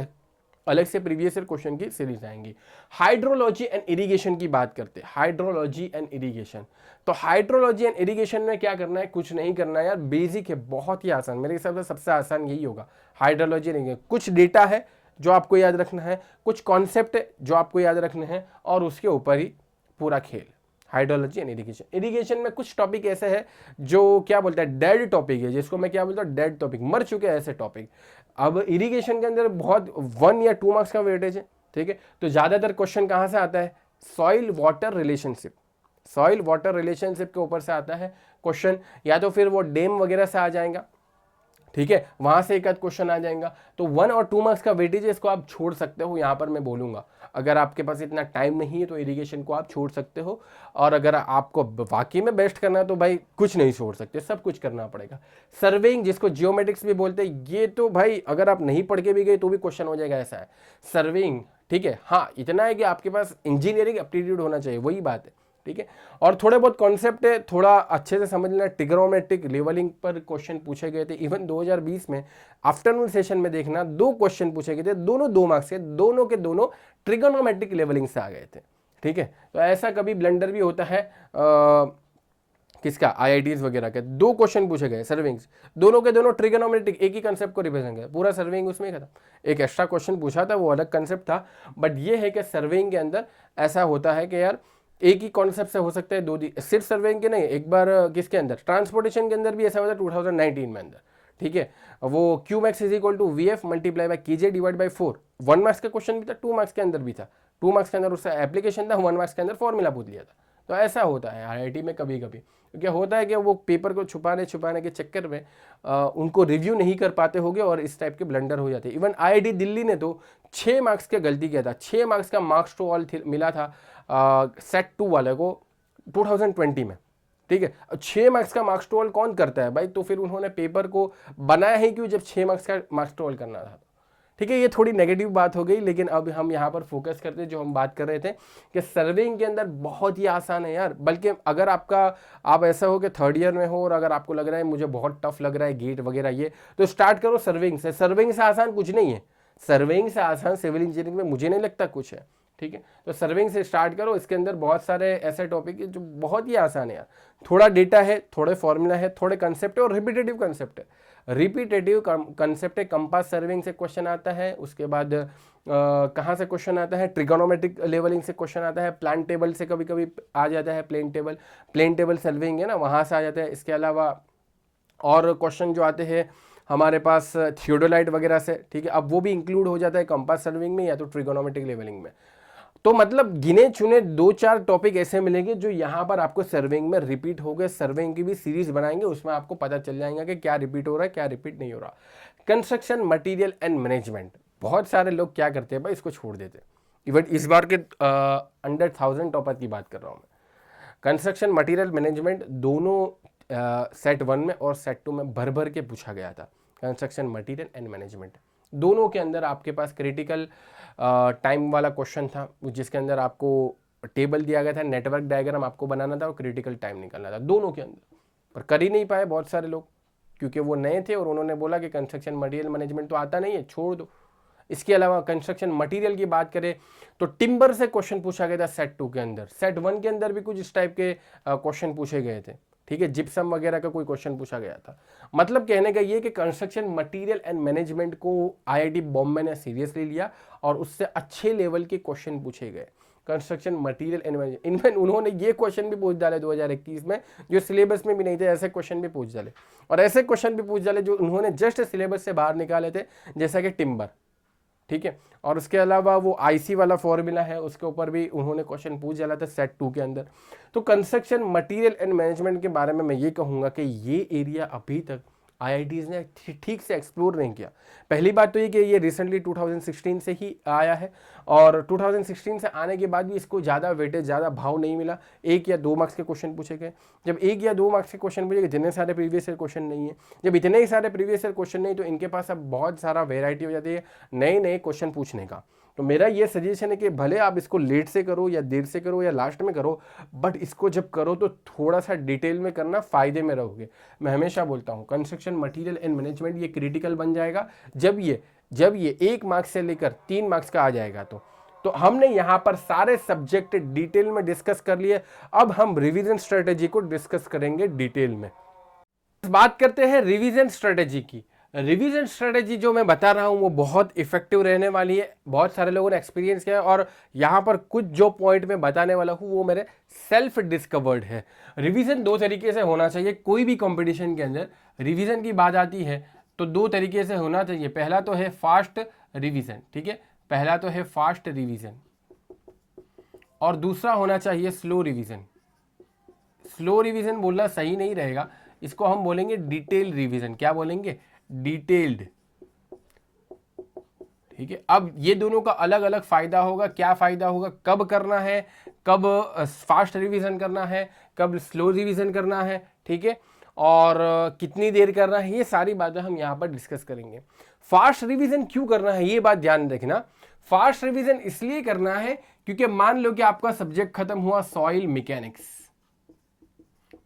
अलग से प्रीवियस ईयर क्वेश्चन की सीरीज आएंगी। हाइड्रोलॉजी एंड इरिगेशन की बात करते हैं, हाइड्रोलॉजी एंड इरिगेशन। तो हाइड्रोलॉजी एंड इरिगेशन में क्या करना है? कुछ नहीं करना है यार, बेसिक है, बहुत ही आसान, मेरे हिसाब से सबसे आसान यही होगा हाइड्रोलॉजी एंड इरिगेशन। कुछ डेटा है जो आपको याद रखना है, कुछ कॉन्सेप्ट है जो आपको याद रखने हैं, और उसके ऊपर ही पूरा खेल। Hydrology and irrigation. इरिगेशन में कुछ टॉपिक ऐसे है जो क्या बोलता है, डेड टॉपिक है, जिसको मैं क्या बोलता हूँ, डेड टॉपिक, मर चुके हैं ऐसे टॉपिक। अब इरिगेशन के अंदर बहुत 1 या 2 मार्क्स का वेटेज है। ठीक है, तो ज्यादातर क्वेश्चन कहाँ से आता है? Soil water relationship, soil water relationship के ऊपर से आता है क्वेश्चन, या तो फिर वो डैम वगैरह से आ जाएगा। ठीक है, वहां से एक आध क्वेश्चन आ जाएगा। तो 1 और 2 मार्क्स का वेटेज है, इसको आप छोड़ सकते हो। यहाँ पर मैं बोलूंगा अगर आपके पास इतना टाइम नहीं है तो इरिगेशन को आप छोड़ सकते हो, और अगर आपको वाकई में बेस्ट करना है तो भाई कुछ नहीं छोड़ सकते, सब कुछ करना पड़ेगा। सर्वेइंग, जिसको जियोमेट्रिक्स भी बोलते हैं, ये तो भाई अगर आप नहीं पढ़ के भी गए तो भी क्वेश्चन हो जाएगा, ऐसा है सर्वेइंग। ठीक है, हाँ इतना है कि आपके पास इंजीनियरिंग एप्टीट्यूड होना चाहिए, वही बात है। ठीक है, और थोड़े बहुत कॉन्सेप्ट है, थोड़ा अच्छे से समझ लेना। ट्रिग्नोमेट्रिक लेवलिंग पर क्वेश्चन पूछे गए थे, इवन 2020 में आफ्टरनून सेशन में देखना 2 क्वेश्चन पूछे गए थे, दोनों 2 मार्क्स के, दोनों के दोनों ट्रिग्नोमेट्रिक लेवलिंग से आ गए थे। ठीक है, तो ऐसा कभी ब्लंडर भी होता है किसका, आईआईटीज वगैरह के। 2 क्वेश्चन पूछे गए सर्विंग्स, दोनों के दोनों ट्रिग्नोमेट्रिक, एक ही कंसेप्ट को रिप्रेजेंट किया, पूरा सर्विंग उसमें ही खत्म। एक एक्स्ट्रा क्वेश्चन पूछा था, वो अलग कंसेप्ट था, बट ये है कि सर्विंग के अंदर ऐसा होता है कि यार एक ही कॉन्सेप्ट से हो सकता है 2 सिर्फ सर्वेइंग के नहीं, एक बार किसके अंदर, ट्रांसपोर्टेशन के अंदर भी ऐसा होता है 2019 में अंदर। ठीक है, वो Q max is equal to V F multiply by कीजे डिवाइड बाई 4, 1 मार्क्स का क्वेश्चन भी था, 2 मार्क्स के अंदर भी था। 2 मार्क्स के अंदर उसका एप्लीकेशन था, 1 मार्क्स के अंदर फॉर्मूला पूछ लिया था। तो ऐसा होता है आईआईटी में कभी कभी, क्योंकि होता है कि वो पेपर को छुपाने के चक्कर में उनको रिव्यू नहीं कर पाते होंगे और इस टाइप के ब्लंडर हो जाते हैं। इवन आईआईटी दिल्ली ने तो 6 मार्क्स का गलती किया था, 6 मार्क्स का मार्क्स टू ऑल मिला था सेट 2 वाले को 2020 में। ठीक है, 6 मार्क्स का मार्क्स टू ऑल कौन करता है भाई? तो फिर उन्होंने पेपर को बनाया ही क्यों जब 6 मार्क्स का मार्क्स टू ऑल करना था। ठीक है, ये थोड़ी नेगेटिव बात हो गई, लेकिन अब हम यहाँ पर फोकस करते हैं जो हम बात कर रहे थे कि सर्विंग के अंदर बहुत ही आसान है यार। बल्कि अगर आप ऐसा हो कि थर्ड ईयर में हो और अगर आपको लग रहा है मुझे बहुत टफ लग रहा है गेट वगैरह ये, तो स्टार्ट करो सर्विंग से। सर्विंग से आसान कुछ नहीं है, सर्विंग से आसान सिविल इंजीनियरिंग में मुझे नहीं लगता कुछ है। ठीक है, तो सर्विंग से स्टार्ट करो। इसके अंदर बहुत सारे ऐसे टॉपिक है जो बहुत ही आसान है यार। थोड़ा डेटा है, थोड़े फॉर्मूला है, थोड़े कंसेप्ट है और रिपीटेटिव कंसेप्ट है। रिपीटेटिव कंसेप्ट है, कंपास सर्विंग से क्वेश्चन आता है। उसके बाद कहाँ से क्वेश्चन आता है, ट्रिगोनोमेट्रिक लेवलिंग से क्वेश्चन आता है। प्लान टेबल से कभी कभी आ जाता है, प्लेन टेबल सर्विंग है ना, वहाँ से आ जाता है। इसके अलावा और क्वेश्चन जो आते हैं हमारे पास थियोडोलाइट वगैरह से, ठीक है, अब वो भी इंक्लूड हो जाता है कंपास सर्विंग में या तो ट्रिगोनोमेट्रिक लेवलिंग में। तो मतलब गिने चुने 2-4 टॉपिक ऐसे मिलेंगे जो यहाँ पर आपको सर्विंग में रिपीट हो गए। सर्विंग की भी सीरीज बनाएंगे, उसमें आपको पता चल जाएगा कि क्या रिपीट हो रहा है, क्या रिपीट नहीं हो रहा। कंस्ट्रक्शन मटेरियल एंड मैनेजमेंट, बहुत सारे लोग क्या करते हैं भाई, इसको छोड़ देते हैं। इवन इस बार के अंडर 1000 टॉपर की बात कर रहा हूँ मैं। कंस्ट्रक्शन मटेरियल मैनेजमेंट दोनों सेट 1 में और सेट 2 में भर भर के पूछा गया था। कंस्ट्रक्शन मटेरियल एंड मैनेजमेंट दोनों के अंदर आपके पास क्रिटिकल टाइम वाला क्वेश्चन था, जिसके अंदर आपको टेबल दिया गया था, नेटवर्क डायग्राम आपको बनाना था और क्रिटिकल टाइम निकालना था दोनों के अंदर। पर कर ही नहीं पाए बहुत सारे लोग, क्योंकि वो नए थे और उन्होंने बोला कि कंस्ट्रक्शन मटेरियल मैनेजमेंट तो आता नहीं है, छोड़ दो। इसके अलावा कंस्ट्रक्शन मटेरियल की बात करें तो टिम्बर से क्वेश्चन पूछा गया था सेट 2 के अंदर। सेट 1 के अंदर भी कुछ इस टाइप के क्वेश्चन पूछे गए थे, ठीक है, जिप्सम वगैरह का कोई क्वेश्चन पूछा गया था। मतलब कहने का ये कि कंस्ट्रक्शन मटेरियल एंड मैनेजमेंट को आईआईटी बॉम्बे ने सीरियसली लिया और उससे अच्छे लेवल के क्वेश्चन पूछे गए। कंस्ट्रक्शन मटेरियल एंड मैनेजमेंट, इनमें उन्होंने ये क्वेश्चन भी पूछ डाले 2021 में जो सिलेबस में भी नहीं थे, ऐसे क्वेश्चन भी पूछ डाले। और ऐसे क्वेश्चन भी पूछ डाले जो उन्होंने जस्ट सिलेबस से बाहर निकाले थे, जैसा कि टिम्बर, ठीक है। और उसके अलावा वो आईसी वाला फॉर्मूला है, उसके ऊपर भी उन्होंने क्वेश्चन पूछ डाला था सेट 2 के अंदर। तो कंस्ट्रक्शन मटेरियल एंड मैनेजमेंट के बारे में मैं ये कहूँगा कि ये एरिया अभी तक आईआईटीज़ ने ठीक से एक्सप्लोर नहीं किया। पहली बात तो ये कि ये रिसेंटली 2016 से ही आया है और 2016 से आने के बाद भी इसको ज़्यादा वेटेज, ज़्यादा भाव नहीं मिला। 1 या 2 मार्क्स के क्वेश्चन पूछे गए। जब 1 या 2 मार्क्स के क्वेश्चन पूछे गए, इतने सारे प्रीवियस ईयर क्वेश्चन नहीं है। जब इतने ही सारे प्रीवियस ईयर क्वेश्चन नहीं, तो इनके पास अब बहुत सारा वेराइटी हो जाती है नए नए क्वेश्चन पूछने का। तो मेरा ये सजेशन है कि भले आप इसको लेट से करो या देर से करो या लास्ट में करो, बट इसको जब करो तो थोड़ा सा डिटेल में करना, फायदे में रहोगे। मैं हमेशा बोलता हूँ कंस्ट्रक्शन मटेरियल एंड मैनेजमेंट ये क्रिटिकल बन जाएगा जब ये 1 मार्क्स से लेकर 3 मार्क्स का आ जाएगा। तो हमने यहाँ पर सारे सब्जेक्ट डिटेल में डिस्कस कर लिए। अब हम रिवीजन स्ट्रेटेजी को डिस्कस करेंगे डिटेल में। बात करते हैं रिवीजन स्ट्रेटेजी की। रिवीजन स्ट्रेटेजी जो मैं बता रहा हूं वो बहुत इफेक्टिव रहने वाली है। बहुत सारे लोगों ने एक्सपीरियंस किया है और यहाँ पर कुछ जो पॉइंट मैं बताने वाला हूँ वो मेरे सेल्फ डिस्कवर्ड है। रिवीजन 2 तरीके से होना चाहिए। कोई भी कंपटीशन के अंदर रिवीजन की बात आती है तो 2 तरीके से होना चाहिए। पहला तो है फास्ट रिवीजन, ठीक है, पहला तो है फास्ट रिवीजन और दूसरा होना चाहिए स्लो रिवीजन। स्लो रिवीजन बोलना सही नहीं रहेगा, इसको हम बोलेंगे डिटेल रिवीजन। क्या बोलेंगे? डिटेल्ड, ठीक है। अब ये दोनों का अलग अलग फायदा होगा। क्या फायदा होगा, कब करना है, कब फास्ट रिवीजन करना है, कब स्लो रिवीजन करना है, ठीक है, और कितनी देर करना है, ये सारी बातें हम यहाँ पर डिस्कस करेंगे। फास्ट रिवीजन क्यों करना है ये बात ध्यान रखना। फास्ट रिवीजन इसलिए करना है क्योंकि मान लो कि आपका सब्जेक्ट खत्म हुआ सॉइल मैकेनिक्स,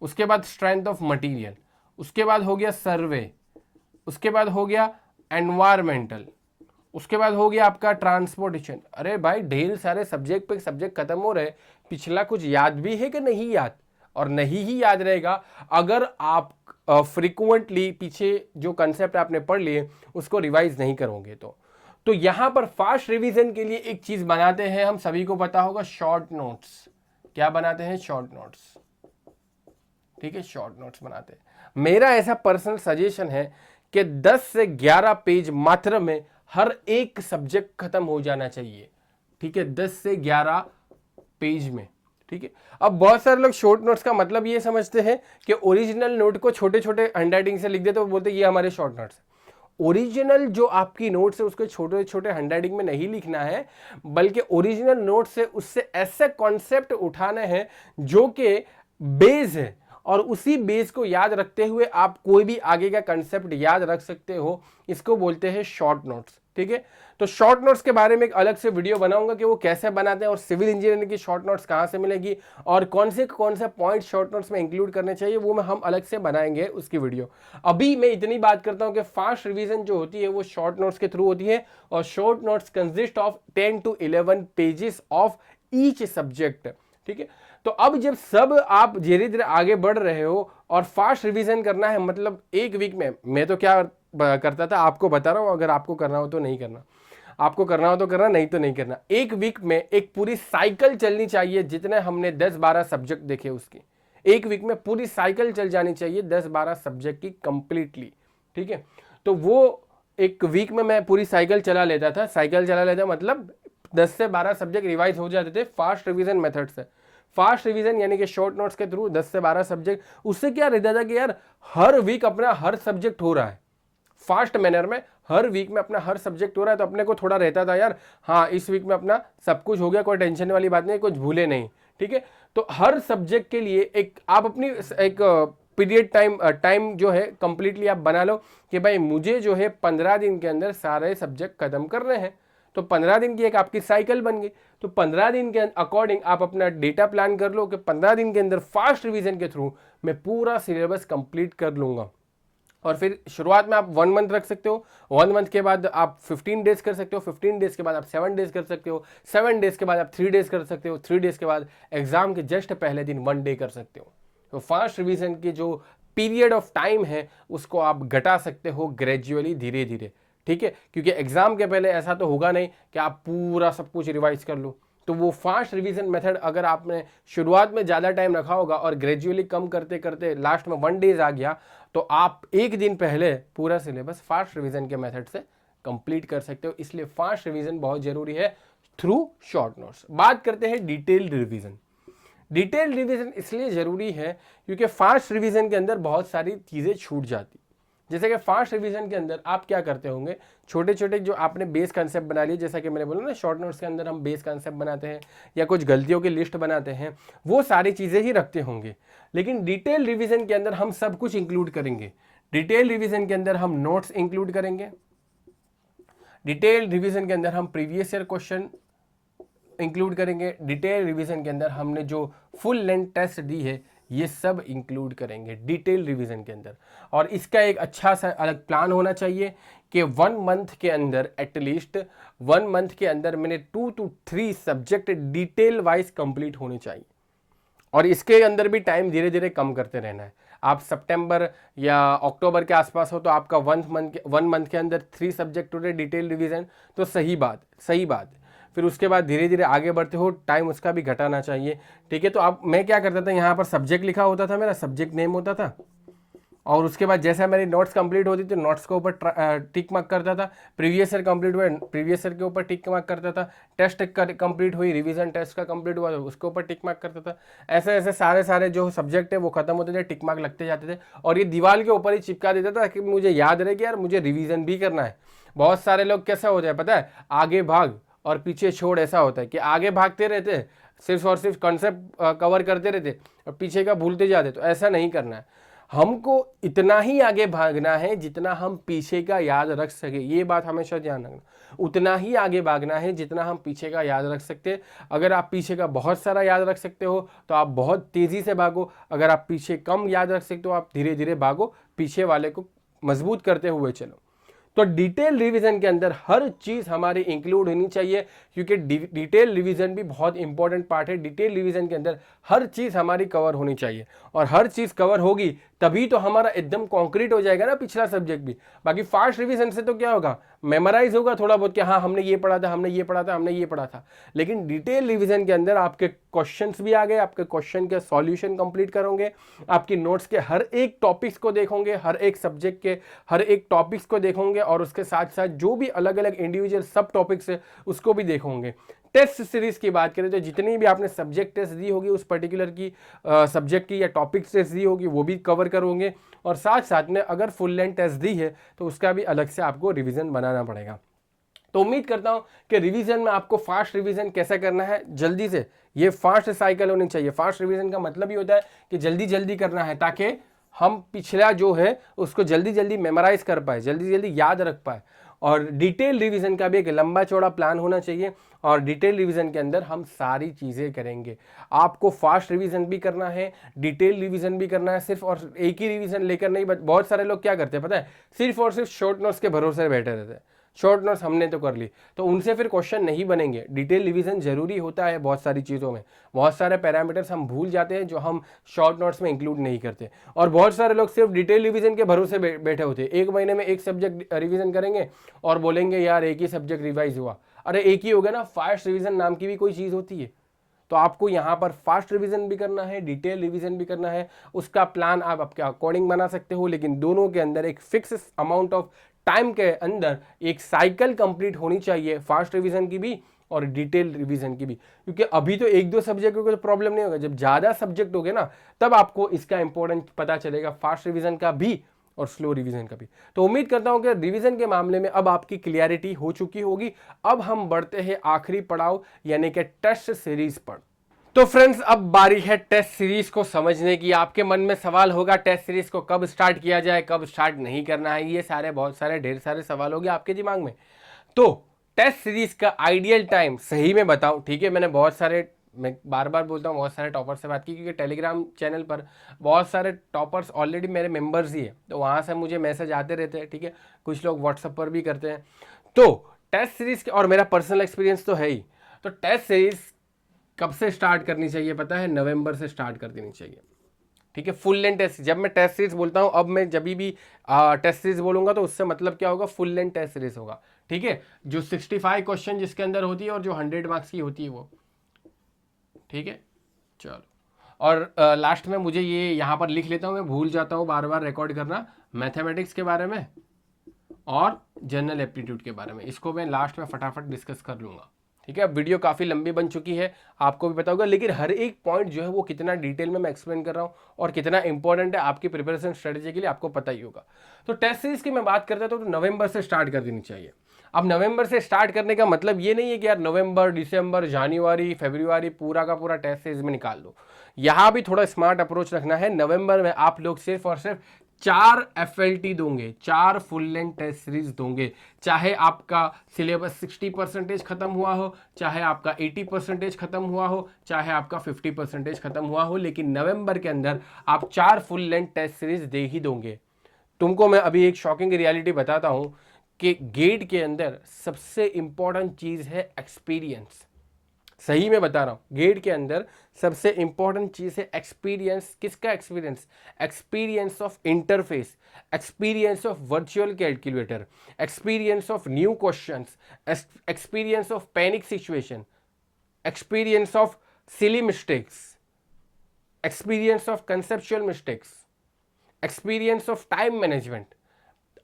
उसके बाद स्ट्रेंथ ऑफ मटेरियल, उसके बाद हो गया सर्वे, उसके बाद हो गया एनवायरमेंटल, उसके बाद हो गया आपका ट्रांसपोर्टेशन। अरे भाई ढेर सारे सब्जेक्ट पे सब्जेक्ट खत्म हो रहे, पिछला कुछ याद भी है कि नहीं याद? और नहीं ही याद रहेगा अगर आप फ्रीक्वेंटली पीछे जो कंसेप्ट आपने पढ़ लिए उसको रिवाइज नहीं करोगे। तो यहां पर फास्ट रिवीजन के लिए एक चीज बनाते हैं, हम सभी को पता होगा, शॉर्ट नोट्स। क्या बनाते हैं? शॉर्ट नोट्स, ठीक है, शॉर्ट नोट्स बनाते हैं। मेरा ऐसा पर्सनल सजेशन है कि 10 से 11 पेज मात्र में हर एक सब्जेक्ट खत्म हो जाना चाहिए, ठीक है, 10 से 11 पेज में, ठीक है। अब बहुत सारे लोग शॉर्ट नोट्स का मतलब ये समझते हैं कि ओरिजिनल नोट को छोटे छोटे हैंडराइटिंग से लिख देते, वो बोलते हैं ये हमारे शॉर्ट नोट्स। ओरिजिनल जो आपकी नोट्स है उसको छोटे छोटे हैंडराइटिंग में नहीं लिखना है, बल्कि ओरिजिनल नोट से उससे ऐसे कॉन्सेप्ट उठाने हैं जो कि बेस है और उसी बेस को याद रखते हुए आप कोई भी आगे का कंसेप्ट याद रख सकते हो। इसको बोलते हैं शॉर्ट नोट्स। ठीक है, तो शॉर्ट नोट्स के बारे में एक अलग से वीडियो बनाऊंगा कि वो कैसे बनाते हैं और सिविल इंजीनियरिंग की शॉर्ट नोट्स कहाँ से मिलेगी और कौन से पॉइंट शॉर्ट नोट्स में इंक्लूड करने चाहिए, वो हम अलग से बनाएंगे उसकी वीडियो। अभी मैं इतनी बात करता हूँ कि फास्ट रिवीजन जो होती है वो शॉर्ट नोट्स के थ्रू होती है और short notes consist of 10 to 11 pages of each subject. ठीक है, तो अब जब सब आप धीरे धीरे आगे बढ़ रहे हो और फास्ट रिवीजन करना है, मतलब एक वीक में, मैं तो क्या करता था आपको बता रहा हूँ, अगर आपको करना हो तो नहीं करना, आपको करना हो तो करना, नहीं तो नहीं करना। एक वीक में एक पूरी साइकिल चलनी चाहिए, जितने हमने 10-12 सब्जेक्ट देखे उसकी, एक वीक में पूरी साइकिल चल जानी चाहिए 10-12 सब्जेक्ट की कंप्लीटली। ठीक है, तो वो एक वीक में मैं पूरी साइकिल चला लेता था। साइकिल चला लेता मतलब 10 से 12 सब्जेक्ट रिवाइज हो जाते थे फास्ट रिवीजन मेथड से। फास्ट रिवीजन यानी कि शॉर्ट नोट्स के थ्रू 10 से 12 सब्जेक्ट। उससे क्या रहता था कि यार हर वीक अपना हर सब्जेक्ट हो रहा है फास्ट मैनर में, हर वीक में अपना हर सब्जेक्ट हो रहा है, तो अपने को थोड़ा रहता था यार हाँ इस वीक में अपना सब कुछ हो गया, कोई टेंशन वाली बात नहीं, कुछ भूले नहीं। ठीक है, तो हर सब्जेक्ट के लिए एक आप अपनी एक पीरियड टाइम जो है कंप्लीटली आप बना लो कि भाई मुझे जो है 15 दिन के अंदर सारे सब्जेक्ट खत्म करने हैं। तो 15 दिन की एक आपकी साइकिल बन गई। तो 15 दिन के अकॉर्डिंग आप अपना डेटा प्लान कर लो कि 15 दिन के अंदर फास्ट रिवीजन के थ्रू मैं पूरा सिलेबस कंप्लीट कर लूंगा। और फिर शुरुआत में आप 1 मंथ रख सकते हो, 1 मंथ के बाद आप 15 डेज कर सकते हो, 15 डेज के बाद आप 7 डेज कर सकते हो, 7 डेज के बाद आप 3 डेज कर सकते हो, 3 डेज के बाद एग्जाम के जस्ट पहले दिन 1 डे कर सकते हो। तो फास्ट रिवीजन की जो पीरियड ऑफ टाइम है उसको आप घटा सकते हो ग्रेजुअली, धीरे धीरे। ठीक है, क्योंकि एग्जाम के पहले ऐसा तो होगा नहीं कि आप पूरा सब कुछ रिवाइज कर लो। तो वो फास्ट रिवीजन मेथड अगर आपने शुरुआत में ज़्यादा टाइम रखा होगा और ग्रेजुअली कम करते करते लास्ट में 1 डेज आ गया, तो आप एक दिन पहले पूरा सिलेबस फास्ट रिवीजन के मेथड से कंप्लीट कर सकते हो। इसलिए फास्ट रिवीजन बहुत जरूरी है थ्रू शॉर्ट नोट्स। बात करते हैं डिटेल्ड रिवीजन। डिटेल्ड रिवीजन इसलिए जरूरी है क्योंकि फास्ट रिवीजन के अंदर बहुत सारी चीज़ें छूट जाती। जैसे कि फास्ट रिवीजन के अंदर आप क्या करते होंगे, छोटे छोटे जो आपने बेस कंसेप्ट बना लिए, जैसा कि मैंने बोला ना शॉर्ट नोट्स के अंदर हम बेस कंसेप्ट बनाते हैं या कुछ गलतियों की लिस्ट बनाते हैं, वो सारी चीज़ें ही रखते होंगे। लेकिन डिटेल रिवीजन के अंदर हम सब कुछ इंक्लूड करेंगे। डिटेल रिवीजन के अंदर हम नोट्स इंक्लूड करेंगे, डिटेल रिवीजन के अंदर हम प्रीवियस ईयर क्वेश्चन इंक्लूड करेंगे, डिटेल रिवीजन के अंदर हमने जो फुल लेंथ टेस्ट दी है ये सब इंक्लूड करेंगे डिटेल रिवीजन के अंदर। और इसका एक अच्छा सा अलग प्लान होना चाहिए कि 1 मंथ के अंदर एटलीस्ट 1 मंथ के अंदर मैंने 2 to 3 subject detail wise complete होने चाहिए। और इसके अंदर भी टाइम धीरे धीरे कम करते रहना है। आप सितंबर या अक्टूबर के आसपास हो तो आपका 1 मंथ के अंदर 3 सब्जेक्ट टू डिटेल रिवीजन, तो सही बात। फिर उसके बाद धीरे धीरे आगे बढ़ते हो, टाइम उसका भी घटाना चाहिए। ठीक है, तो अब मैं क्या करता था, यहाँ पर सब्जेक्ट लिखा होता था, मेरा सब्जेक्ट नेम होता था, और उसके बाद जैसा मेरी नोट्स कंप्लीट होती थी नोट्स के ऊपर टिक मार्क करता था। प्रीवियस ईयर कंप्लीट हुआ, प्रीवियस ईयर के ऊपर टिक मार्क करता था। टेस्ट कंप्लीट हुई, रिवीजन टेस्ट का कंप्लीट हुआ, उसके ऊपर टिक मार्क करता था। ऐसे ऐसे सारे जो सब्जेक्ट है वो खत्म होते थे, टिक मार्क लगते जाते थे, और ये दीवार के ऊपर ही चिपका देता था कि मुझे याद रहे कि यार मुझे रिविजन भी करना है। बहुत सारे लोग कैसा हो जाए पता है, आगे भाग और पीछे छोड़, ऐसा होता है कि आगे भागते रहते सिर्फ और सिर्फ कॉन्सेप्ट कवर करते रहते और पीछे का भूलते जाते। तो ऐसा नहीं करना है, हमको इतना ही आगे भागना है जितना हम पीछे का याद रख सके। ये बात हमेशा ध्यान रखना, उतना ही आगे भागना है जितना हम पीछे का याद रख सकते। अगर आप पीछे का बहुत सारा याद रख सकते हो तो आप बहुत तेज़ी से भागो, अगर आप पीछे कम याद रख सकते हो आप धीरे धीरे भागो, पीछे वाले को मजबूत करते हुए चलो। तो डिटेल रिवीजन के अंदर हर चीज़ हमारी इंक्लूड होनी चाहिए, क्योंकि डिटेल रिवीजन भी बहुत इंपॉर्टेंट पार्ट है। डिटेल रिवीजन के अंदर हर चीज़ हमारी कवर होनी चाहिए, और हर चीज़ कवर होगी तभी तो हमारा एकदम कॉन्क्रीट हो जाएगा ना पिछला सब्जेक्ट भी। बाकी फास्ट रिवीजन से तो क्या होगा, मेमोराइज होगा थोड़ा बहुत कि हाँ हमने ये पढ़ा था, हमने ये पढ़ा था, हमने ये पढ़ा था। लेकिन डिटेल रिवीजन के अंदर आपके क्वेश्चंस भी आ गए, आपके क्वेश्चन के सॉल्यूशन कंप्लीट करोगे, आपकी नोट्स के हर एक टॉपिक्स को देखोगे, हर एक सब्जेक्ट के हर एक टॉपिक्स को देखोगे, और उसके साथ साथ जो भी अलग अलग इंडिविजुअल सब टॉपिक्स है उसको भी देखोगे। टेस्ट सीरीज की बात करें तो जितनी भी आपने सब्जेक्ट टेस्ट दी होगी उस पर्टिकुलर की सब्जेक्ट की या टॉपिक टेस्ट दी होगी वो भी कवर करोगे, और साथ साथ में अगर फुल लेंथ टेस्ट दी है तो उसका भी अलग से आपको रिवीजन बनाना पड़ेगा। तो उम्मीद करता हूं कि रिवीजन में आपको फास्ट रिवीजन कैसे करना है, जल्दी से, ये फास्ट साइकिल होनी चाहिए। फास्ट रिवीजन का मतलब ये होता है कि जल्दी जल्दी करना है ताकि हम पिछला जो है उसको जल्दी जल्दी मेमोराइज कर पाए, जल्दी जल्दी याद रख पाए। और डिटेल रिवीजन का भी एक लंबा चौड़ा प्लान होना चाहिए, और डिटेल रिवीजन के अंदर हम सारी चीज़ें करेंगे। आपको फास्ट रिवीजन भी करना है, डिटेल रिवीजन भी करना है। सिर्फ और एक ही रिवीजन लेकर नहीं, बहुत सारे लोग क्या करते हैं पता है, सिर्फ और सिर्फ शॉर्ट नोट्स के भरोसे बैठे रहते हैं। शॉर्ट नोट्स हमने तो कर ली, तो उनसे फिर क्वेश्चन नहीं बनेंगे। डिटेल रिवीजन जरूरी होता है बहुत सारी चीज़ों में। बहुत सारे पैरामीटर्स हम भूल जाते हैं जो हम शॉर्ट नोट्स में इंक्लूड नहीं करते, और बहुत सारे लोग सिर्फ डिटेल रिवीजन के भरोसे बैठे होते हैं। एक महीने में एक सब्जेक्ट रिवीजन करेंगे और बोलेंगे यार एक ही सब्जेक्ट रिवाइज हुआ। अरे एक ही हो गया ना, फास्ट रिवीजन नाम की भी कोई चीज़ होती है। तो आपको यहाँ पर फास्ट रिवीजन भी करना है, डिटेल रिवीजन भी करना है। उसका प्लान आप आपके अकॉर्डिंग बना सकते हो, लेकिन दोनों के अंदर एक फिक्स अमाउंट ऑफ टाइम के अंदर एक साइकिल कंप्लीट होनी चाहिए, फास्ट रिवीजन की भी और डिटेल रिवीजन की भी। क्योंकि अभी तो एक दो सब्जेक्ट को तो प्रॉब्लम नहीं होगा, जब ज़्यादा सब्जेक्ट हो गए ना तब आपको इसका इंपॉर्टेंट पता चलेगा, फास्ट रिवीजन का भी और स्लो रिवीजन का भी। तो उम्मीद करता हूं कि रिवीजन के मामले में अब आपकी क्लियरिटी हो चुकी होगी। अब हम बढ़ते हैं आखिरी पड़ाव यानी कि टेस्ट सीरीज पर। तो फ्रेंड्स अब बारी है टेस्ट सीरीज को समझने की। आपके मन में सवाल होगा टेस्ट सीरीज को कब स्टार्ट किया जाए, कब स्टार्ट नहीं करना है, ये सारे बहुत सारे ढेर सारे सवाल होंगे आपके दिमाग में। तो टेस्ट सीरीज का आइडियल टाइम सही में बताऊं, ठीक है, मैं बार बार बोलता हूँ बहुत सारे टॉपर्स से बात की, क्योंकि टेलीग्राम चैनल पर बहुत सारे टॉपर्स ऑलरेडी मेरे मेंबर्स ही है, तो वहाँ से मुझे मैसेज आते रहते हैं, ठीक है। कुछ लोग व्हाट्सएप पर भी करते हैं। तो टेस्ट सीरीज के, और मेरा पर्सनल एक्सपीरियंस तो है ही, तो टेस्ट सीरीज कब से स्टार्ट करनी चाहिए पता है, नवंबर से स्टार्ट कर देनी चाहिए, ठीक है। फुल लेंथ टेस्ट, जब मैं टेस्ट सीरीज बोलता हूँ, अब मैं जब भी टेस्ट सीरीज बोलूंगा तो उससे मतलब क्या होगा, फुल लेंथ टेस्ट सीरीज होगा, ठीक है। जो 65 क्वेश्चन जिसके अंदर होती है और जो 100 मार्क्स की होती है वो, ठीक है। चलो, और लास्ट में मुझे ये यहाँ पर लिख लेता हूँ, मैं भूल जाता हूँ बार बार रिकॉर्ड करना, मैथमेटिक्स के बारे में और जनरल एप्टीट्यूड के बारे में, इसको मैं लास्ट में फटाफट डिस्कस कर लूँगा, ठीक है। अब वीडियो काफ़ी लंबी बन चुकी है, आपको भी पता होगा, लेकिन हर एक पॉइंट जो है वो कितना डिटेल में मैं एक्सप्लेन कर रहा हूँ और कितना इंपॉर्टेंट है आपकी प्रिपरेशन स्ट्रेटेजी के लिए, आपको पता ही होगा। तो टेस्ट सीरीज की मैं बात करता हूँ तो नवंबर से स्टार्ट कर देनी चाहिए। अब नवंबर से स्टार्ट करने का मतलब ये नहीं है कि यार नवंबर, दिसंबर, जनवरी, फरवरी पूरा का पूरा टेस्ट सीरीज में निकाल दो। यहाँ भी थोड़ा स्मार्ट अप्रोच रखना है। नवंबर में आप लोग सिर्फ और सिर्फ 4 FLT दोगे, 4 फुल लेंथ टेस्ट सीरीज दोगे। चाहे आपका सिलेबस 60% खत्म हुआ हो, चाहे आपका 80% खत्म हुआ हो, चाहे आपका 50% खत्म हुआ हो, लेकिन नवंबर के अंदर आप 4 फुल लेंथ टेस्ट सीरीज दे ही दोगे। तुमको मैं अभी एक शॉकिंग रियलिटी बताता हूं कि गेट के अंदर सबसे इंपॉर्टेंट चीज है एक्सपीरियंस। सही में बता रहा हूं, गेट के अंदर सबसे इंपॉर्टेंट चीज है एक्सपीरियंस। किसका experience? Experience of interface, experience of virtual calculator, experience of new questions, experience of panic situation, experience of silly mistakes, experience of conceptual mistakes, experience of time management.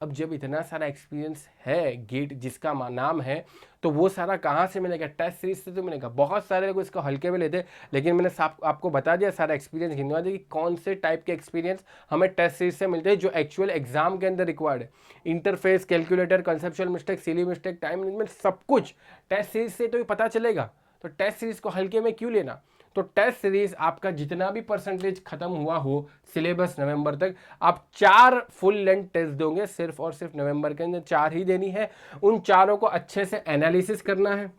अब जब इतना सारा एक्सपीरियंस है gate जिसका नाम है, तो वो सारा कहाँ से मिलेगा? टेस्ट सीरीज से तो मिलेगा। बहुत सारे लोग इसको हल्के में लेते हैं, लेकिन मैंने आपको बता दिया सारा एक्सपीरियंस गिनवा दिया कि कौन से टाइप के एक्सपीरियंस हमें टेस्ट सीरीज से मिलते हैं जो एक्चुअल एग्जाम के अंदर रिक्वायर्ड है। Interface, calculator, conceptual mistake, silly mistake, time management, सब कुछ टेस्ट सीरीज से तो पता चलेगा। तो टेस्ट सीरीज को हल्के में क्यों लेना? तो टेस्ट सीरीज आपका जितना भी परसेंटेज खत्म हुआ हो सिलेबस नवंबर तक, आप 4 फुल लेंथ टेस्ट दोगे, सिर्फ और सिर्फ नवंबर के अंदर 4 ही देनी है। उन चारों को अच्छे से एनालिसिस करना है।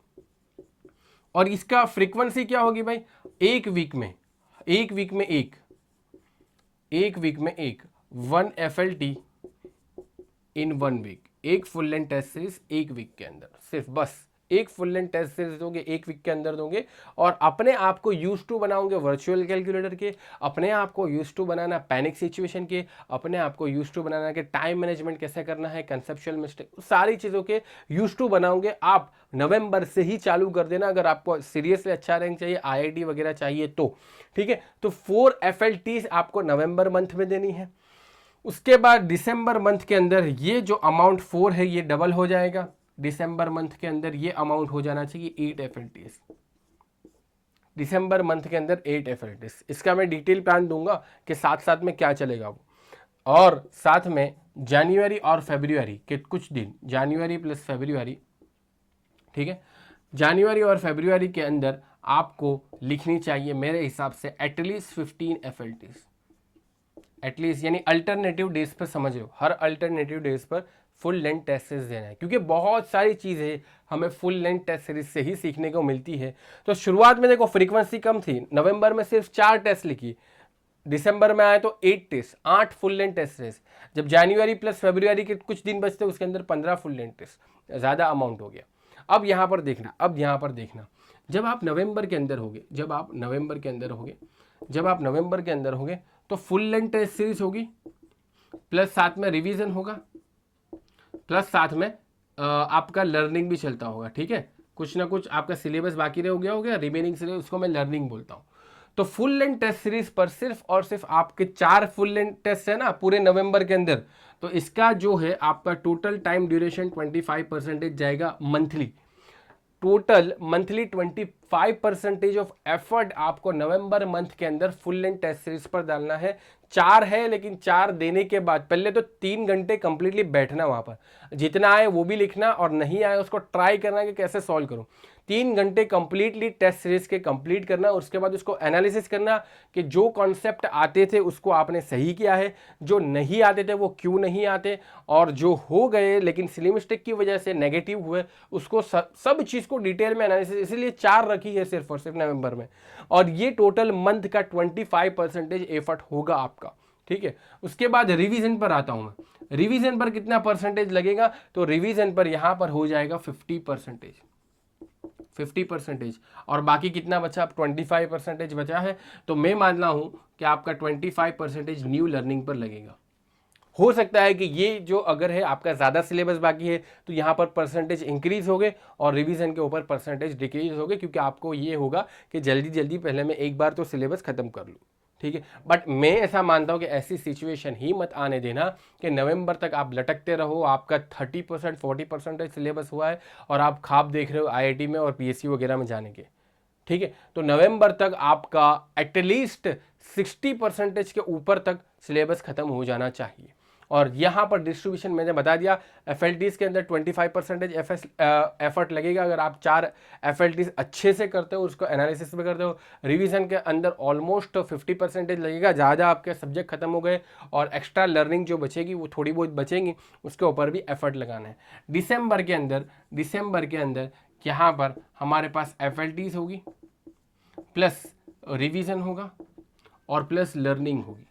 और इसका फ्रीक्वेंसी क्या होगी भाई? एक वीक में एक 1 FLT इन 1 वीक, एक फुल लेंथ टेस्ट सीरीज एक वीक के अंदर, सिर्फ बस एक फुल लेंथ टेस्ट सीरीज दोगे, एक वीक के अंदर दोगे, और अपने आप को यूज टू बनाओगे वर्चुअल कैलकुलेटर के, अपने आप को यूज टू बनाना पैनिक सिचुएशन के, अपने आप को यूज टू बनाना कि टाइम मैनेजमेंट कैसे करना है, कंसेप्चुअल मिस्टेक, सारी चीज़ों के यूज टू बनाओगे। आप नवंबर से ही चालू कर देना अगर आपको सीरियसली अच्छा रैंक चाहिए, IIT वगैरह चाहिए तो, ठीक है। तो 4 FLTs आपको नवंबर मंथ में देनी है। उसके बाद दिसंबर मंथ के अंदर ये जो अमाउंट 4 है ये डबल हो जाएगा। दिसंबर मंथ के अंदर ये अमाउंट हो जाना चाहिए 8 FLTs। दिसंबर मंथ के अंदर 8 FLTs। इसका मैं डिटेल प्लान दूंगा कि साथ साथ में क्या चलेगा वो, और साथ में जनवरी और फरवरी के कुछ दिन, जनवरी प्लस फरवरी ठीक है। जनवरी और फरवरी के अंदर आपको लिखनी चाहिए मेरे हिसाब से एटलीस्ट 15 FLTs, एटलीस्ट, यानी अल्टरनेटिव डेज पर, समझ लो हर अल्टरनेटिव डेज पर फुल लेंथ टेस्ट सीरीज देना है, क्योंकि बहुत सारी चीज़ें हमें फुल लेंथ टेस्ट सीरीज से ही सीखने को मिलती है। तो शुरुआत में देखो फ्रीक्वेंसी कम थी, नवंबर में सिर्फ 4 टेस्ट लिखी, दिसंबर में आए तो 8 test, 8 full length test series, जब जनवरी प्लस फरवरी के कुछ दिन बचते उसके अंदर 15 फुल लेंथ टेस्ट, ज़्यादा अमाउंट हो गया। अब यहाँ पर देखना, अब यहाँ पर देखना, जब आप नवंबर के अंदर होगे, जब आप नवंबर के अंदर होगे, जब आप नवंबर के अंदर होगे तो फुल लेंथ टेस्ट सीरीज होगी, प्लस साथ में रिवीजन होगा, प्लस साथ में आपका लर्निंग भी चलता होगा। ठीक है, कुछ ना कुछ आपका सिलेबस बाकी रह गया हो गया, रिमेनिंग सिलेबस, उसको मैं लर्निंग बोलता हूँ। तो फुल लेंथ टेस्ट सीरीज पर सिर्फ और सिर्फ आपके 4 फुल लेंथ टेस्ट है ना पूरे नवंबर के अंदर, तो इसका जो है आपका टोटल टाइम ड्यूरेशन 25% जाएगा monthly, total monthly 25% of effort आपको नवंबर मंथ के अंदर फुल लेंथ टेस्ट सीरीज पर डालना है। 4 है, लेकिन 4 देने के बाद पहले तो 3 घंटे कंप्लीटली बैठना वहां पर, जितना आए वो भी लिखना और नहीं आए उसको ट्राई करना कि कैसे सॉल्व करूं। 3 घंटे कंप्लीटली टेस्ट सीरीज के कंप्लीट करना, उसके बाद उसको एनालिसिस करना कि जो कॉन्सेप्ट आते थे उसको आपने सही किया है, जो नहीं आते थे वो क्यों नहीं आते, और जो हो गए लेकिन सिली मिस्टेक की वजह से नेगेटिव हुए उसको सब चीज़ को डिटेल में एनालिसिस, इसलिए 4 रखी है सिर्फ और सिर्फ नवंबर में, और ये टोटल मंथ का 25% एफर्ट होगा आपका। ठीक है, उसके बाद रिवीजन पर आता हूं मैं। रिवीजन पर कितना परसेंटेज लगेगा, तो रिवीजन पर यहां पर हो जाएगा 50%, 50%, और बाकी कितना बचा, अब 25% बचा है, तो मैं मान रहा हूं कि आपका 25% न्यू लर्निंग पर लगेगा। हो सकता है कि ये जो अगर है आपका ज़्यादा सिलेबस बाकी है तो यहाँ पर परसेंटेज इंक्रीज हो गए और रिवीजन के ऊपर परसेंटेज डिक्रीज हो गए, क्योंकि आपको ये होगा कि जल्दी जल्दी पहले मैं एक बार तो सिलेबस खत्म कर लूँ। ठीक है, बट मैं ऐसा मानता हूँ कि ऐसी सिचुएशन ही मत आने देना कि नवंबर तक आप लटकते रहो, आपका 30% 40% सिलेबस हुआ है और आप ख्वाब देख रहे हो IIT में और PSU वगैरह में जाने के। ठीक है, तो नवंबर तक आपका एटलीस्ट 60% के ऊपर तक सिलेबस खत्म हो जाना चाहिए। और यहाँ पर डिस्ट्रीब्यूशन मैंने बता दिया, FLTs के अंदर 25% एफर्ट लगेगा अगर आप 4 FLTs अच्छे से करते हो, उसको एनालिसिस में करते हो। रिवीजन के अंदर ऑलमोस्ट 50% लगेगा, ज़्यादा आपके सब्जेक्ट खत्म हो गए और एक्स्ट्रा लर्निंग जो बचेगी वो थोड़ी बहुत बचेंगी, उसके ऊपर भी एफर्ट लगाना है। दिसंबर के अंदर यहाँ पर हमारे पास FLTs होगी, प्लस रिवीजन होगा और प्लस लर्निंग होगी।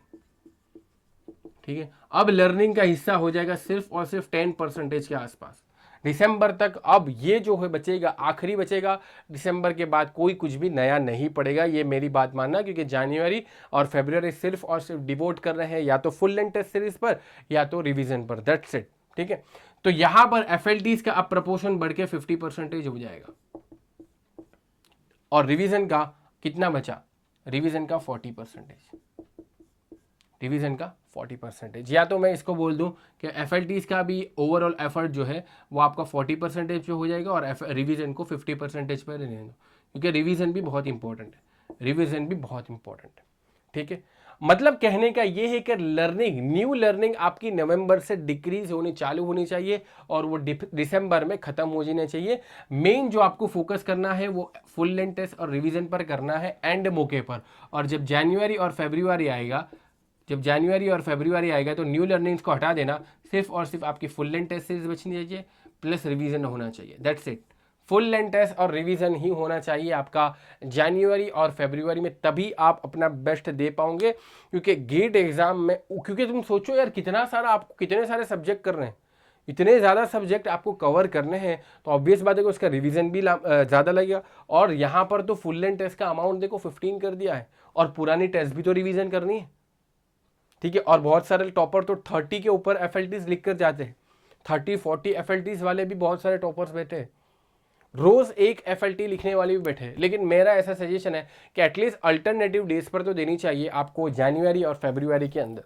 ठीक है, अब लर्निंग का हिस्सा हो जाएगा सिर्फ और सिर्फ 10% के आसपास दिसंबर तक। अब ये जो है बचेगा, आखिरी बचेगा, दिसंबर के बाद कोई कुछ भी नया नहीं पड़ेगा, ये मेरी बात मानना, क्योंकि जनवरी और फरवरी सिर्फ और सिर्फ डिवोट कर रहे हैं या तो फुल लेंथ टेस्ट सीरीज पर या तो रिवीजन पर, दैट्स इट। ठीक है, तो यहां पर FLTs का अब प्रपोर्शन बढ़ के 50% हो जाएगा और रिवीजन का कितना बचा, रिवीजन का 40%, रिवीजन का 40%, या तो मैं इसको बोल दूं कि FLTs का भी ओवरऑल एफर्ट जो है वो आपका 40% पे हो जाएगा और रिवीजन को 50% पर रहने दो, क्योंकि रिवीजन भी बहुत इंपॉर्टेंट है, रिवीजन भी बहुत इंपॉर्टेंट है। ठीक है, मतलब कहने का ये है कि लर्निंग, न्यू लर्निंग आपकी नवंबर से डिक्रीज होनी चालू होनी चाहिए और वो दिसंबर में खत्म हो जाना चाहिए। मेन जो आपको फोकस करना है वो फुल लेंथ टेस्ट और रिवीजन पर करना है एंड मौके पर, और जब जनवरी और फरवरी आएगा, जब जनवरी और फरवरी आएगा तो न्यू लर्निंग्स को हटा देना, सिर्फ और सिर्फ आपकी फुल लेंथ टेस्ट सीरीज बचनी चाहिए, प्लस रिवीजन होना चाहिए, that's it. Full length test और रिवीजन ही होना चाहिए आपका जनवरी और फरवरी में, तभी आप अपना बेस्ट दे पाओगे। क्योंकि गेट एग्जाम में, क्योंकि तुम सोचो यार कितना सारा, आपको कितने सारे सब्जेक्ट कर रहे हैं, इतने ज़्यादा सब्जेक्ट आपको कवर करने हैं, तो ऑब्वियस बात है कि उसका रिवीजन भी ज़्यादा लगेगा। और यहाँ पर तो फुल लेंथ टेस्ट का अमाउंट देखो 15 कर दिया है, और पुरानी टेस्ट भी तो रिवीजन करनी है। ठीक है, और बहुत सारे टॉपर तो 30 के ऊपर FLTs लिख कर जाते हैं, 30-40 FLTs वाले भी बहुत सारे टॉपर्स बैठे हैं, रोज एक FLT लिखने वाले भी बैठे हैं। लेकिन मेरा ऐसा सजेशन है कि एटलीस्ट अल्टरनेटिव डेज पर तो देनी चाहिए आपको जनवरी और फरवरी के अंदर।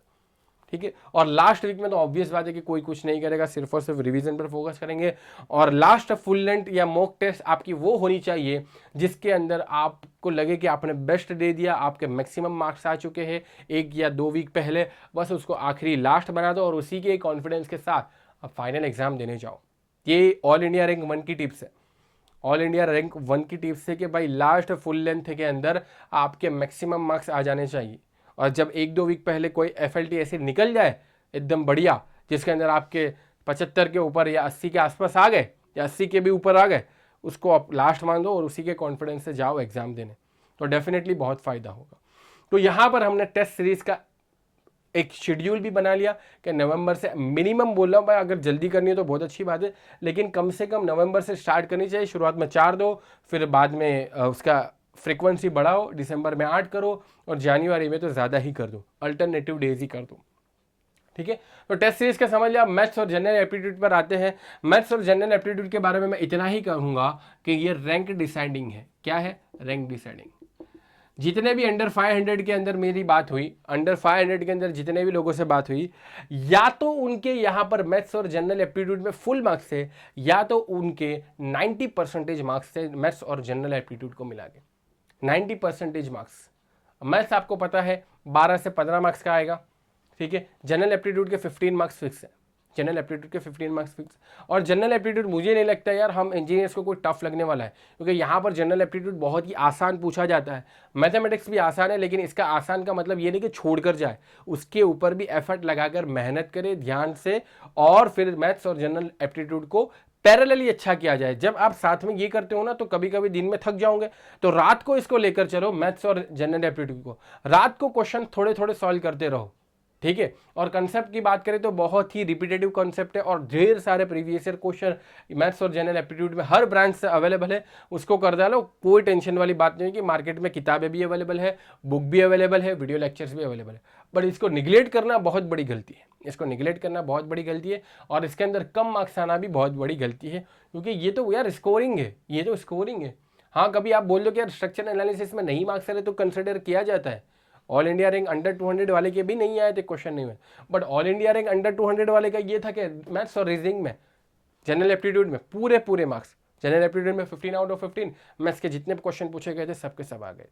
ठीक है, और लास्ट वीक में तो ऑब्वियस बात है कि कोई कुछ नहीं करेगा, सिर्फ और सिर्फ रिवीजन पर फोकस करेंगे। और लास्ट फुल लेंथ या मॉक टेस्ट आपकी वो होनी चाहिए जिसके अंदर आपको लगे कि आपने बेस्ट दे दिया, आपके मैक्सिमम मार्क्स आ चुके हैं 1 या 2 वीक पहले, बस उसको आखिरी लास्ट बना दो और उसी के कॉन्फिडेंस के साथ अब फाइनल एग्जाम देने जाओ। ये ऑल इंडिया रैंक 1 की टिप्स है। ऑल इंडिया रैंक 1 की टिप्स से कि भाई लास्ट फुल लेंथ के अंदर आपके मैक्सिमम मार्क्स आ जाने चाहिए। और जब 1-2 वीक पहले कोई FLT ऐसी निकल जाए एकदम बढ़िया, जिसके अंदर आपके 75 के ऊपर या 80 के आसपास आ गए या 80 के भी ऊपर आ गए, उसको आप लास्ट मान दो और उसी के कॉन्फिडेंस से जाओ एग्जाम देने, तो डेफिनेटली बहुत फ़ायदा होगा। तो यहाँ पर हमने टेस्ट सीरीज़ का एक शेड्यूल भी बना लिया कि नवंबर से मिनिमम बोल रहा हूँ भाई, अगर जल्दी करनी है तो बहुत अच्छी बात है, लेकिन कम से कम नवंबर से स्टार्ट करनी चाहिए। शुरुआत में 4 दो, फिर बाद में उसका फ्रिक्वेंसी बढ़ाओ, दिसंबर में 8 करो और जनवरी में तो ज़्यादा ही कर दो, अल्टरनेटिव डेज ही कर दो। ठीक है, तो टेस्ट सीरीज का समझ लिया। मैथ्स और जनरल एप्टीट्यूड पर आते हैं। मैथ्स और जनरल एप्टीट्यूड के बारे में मैं इतना ही कहूँगा कि ये रैंक डिसाइडिंग है। क्या है? Rank deciding. जितने भी अंडर 500 के अंदर मेरी बात हुई, अंडर 500 के अंदर जितने भी लोगों से बात हुई, या तो उनके यहाँ पर मैथ्स और जनरल एप्टीट्यूड में फुल मार्क्स थे, या तो उनके 90% मार्क्स थे मैथ्स और जनरल एप्टीट्यूड को मिला के। 90% मार्क्स। मैथ्स आपको पता है 12 से 15 मार्क्स का आएगा, ठीक है। जनरल एप्टीट्यूड के 15 मार्क्स फिक्स है, जनरल एप्टीट्यूड के 15 मार्क्स फिक्स। और जनरल एप्टीट्यूड मुझे नहीं लगता यार हम इंजीनियर्स को कोई टफ लगने वाला है, क्योंकि यहाँ पर जनरल एप्टीट्यूड बहुत ही आसान पूछा जाता है। मैथमेटिक्स भी आसान है, लेकिन इसका आसान का मतलब ये नहीं कि छोड़ कर जाए, उसके ऊपर भी एफर्ट लगाकर मेहनत करे ध्यान से, और फिर मैथ्स और जनरल एप्टीट्यूड को पैरेलली अच्छा किया जाए। जब आप साथ में ये करते हो ना, तो कभी कभी दिन में थक जाओगे, तो रात को इसको लेकर चलो, मैथ्स और जनरल एप्टीट्यूड को रात को क्वेश्चन थोड़े थोड़े सॉल्व करते रहो, ठीक है। और कंसेप्ट की बात करें तो बहुत ही रिपीटेटिव कंसेप्ट है और ढेर सारे प्रीवियस ईयर क्वेश्चन मैथ्स और जनरल एप्टीट्यूड में हर ब्रांच से अवेलेबल है, उसको कर डालो। कोई टेंशन वाली बात नहीं है कि मार्केट में किताबें भी अवेलेबल है, बुक भी अवेलेबल है, वीडियो लेक्चर्स भी अवेलेबल है, बट इसको निगलेक्ट करना बहुत बड़ी गलती है, इसको निगलेक्ट करना बहुत बड़ी गलती है। और इसके अंदर कम मार्क्स आना भी बहुत बड़ी गलती है, क्योंकि ये तो यार स्कोरिंग है, ये तो स्कोरिंग है। हाँ, कभी आप बोल दो कि यार स्ट्रक्चर एनालिसिस में नहीं मार्क्स आ रहे तो कंसिडर किया जाता है। ऑल इंडिया रैंक अंडर 200 वाले के भी नहीं आए थे, क्वेश्चन नहीं हुए, but all India rank under 200 वाले का ये था कि मैथ्स और रीजनिंग में, जनरल एप्टीट्यूड में पूरे मार्क्स, जनरल एप्टीट्यूड में 15 आउट ऑफ 15, मैथ्स के जितने क्वेश्चन पूछे गए थे सबके सब आ गए।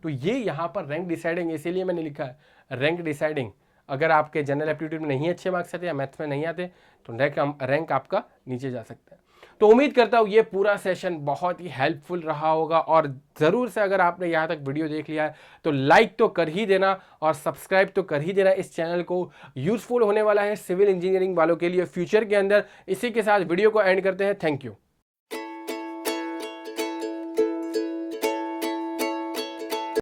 तो ये यहाँ पर रैंक डिसाइडिंग, इसीलिए मैंने लिखा है रैंक डिसाइडिंग। अगर आपके जनरल एप्टीट्यूड में नहीं अच्छे मार्क्स आते या मैथ्स में नहीं आते तो रैंक आपका नीचे जा सकता है। तो उम्मीद करता हूँ ये पूरा सेशन बहुत ही हेल्पफुल रहा होगा, और ज़रूर से अगर आपने यहाँ तक वीडियो देख लिया है तो लाइक तो कर ही देना और सब्सक्राइब तो कर ही देना। इस चैनल को यूज़फुल होने वाला है सिविल इंजीनियरिंग वालों के लिए फ्यूचर के अंदर। इसी के साथ वीडियो को एंड करते हैं। Thank you.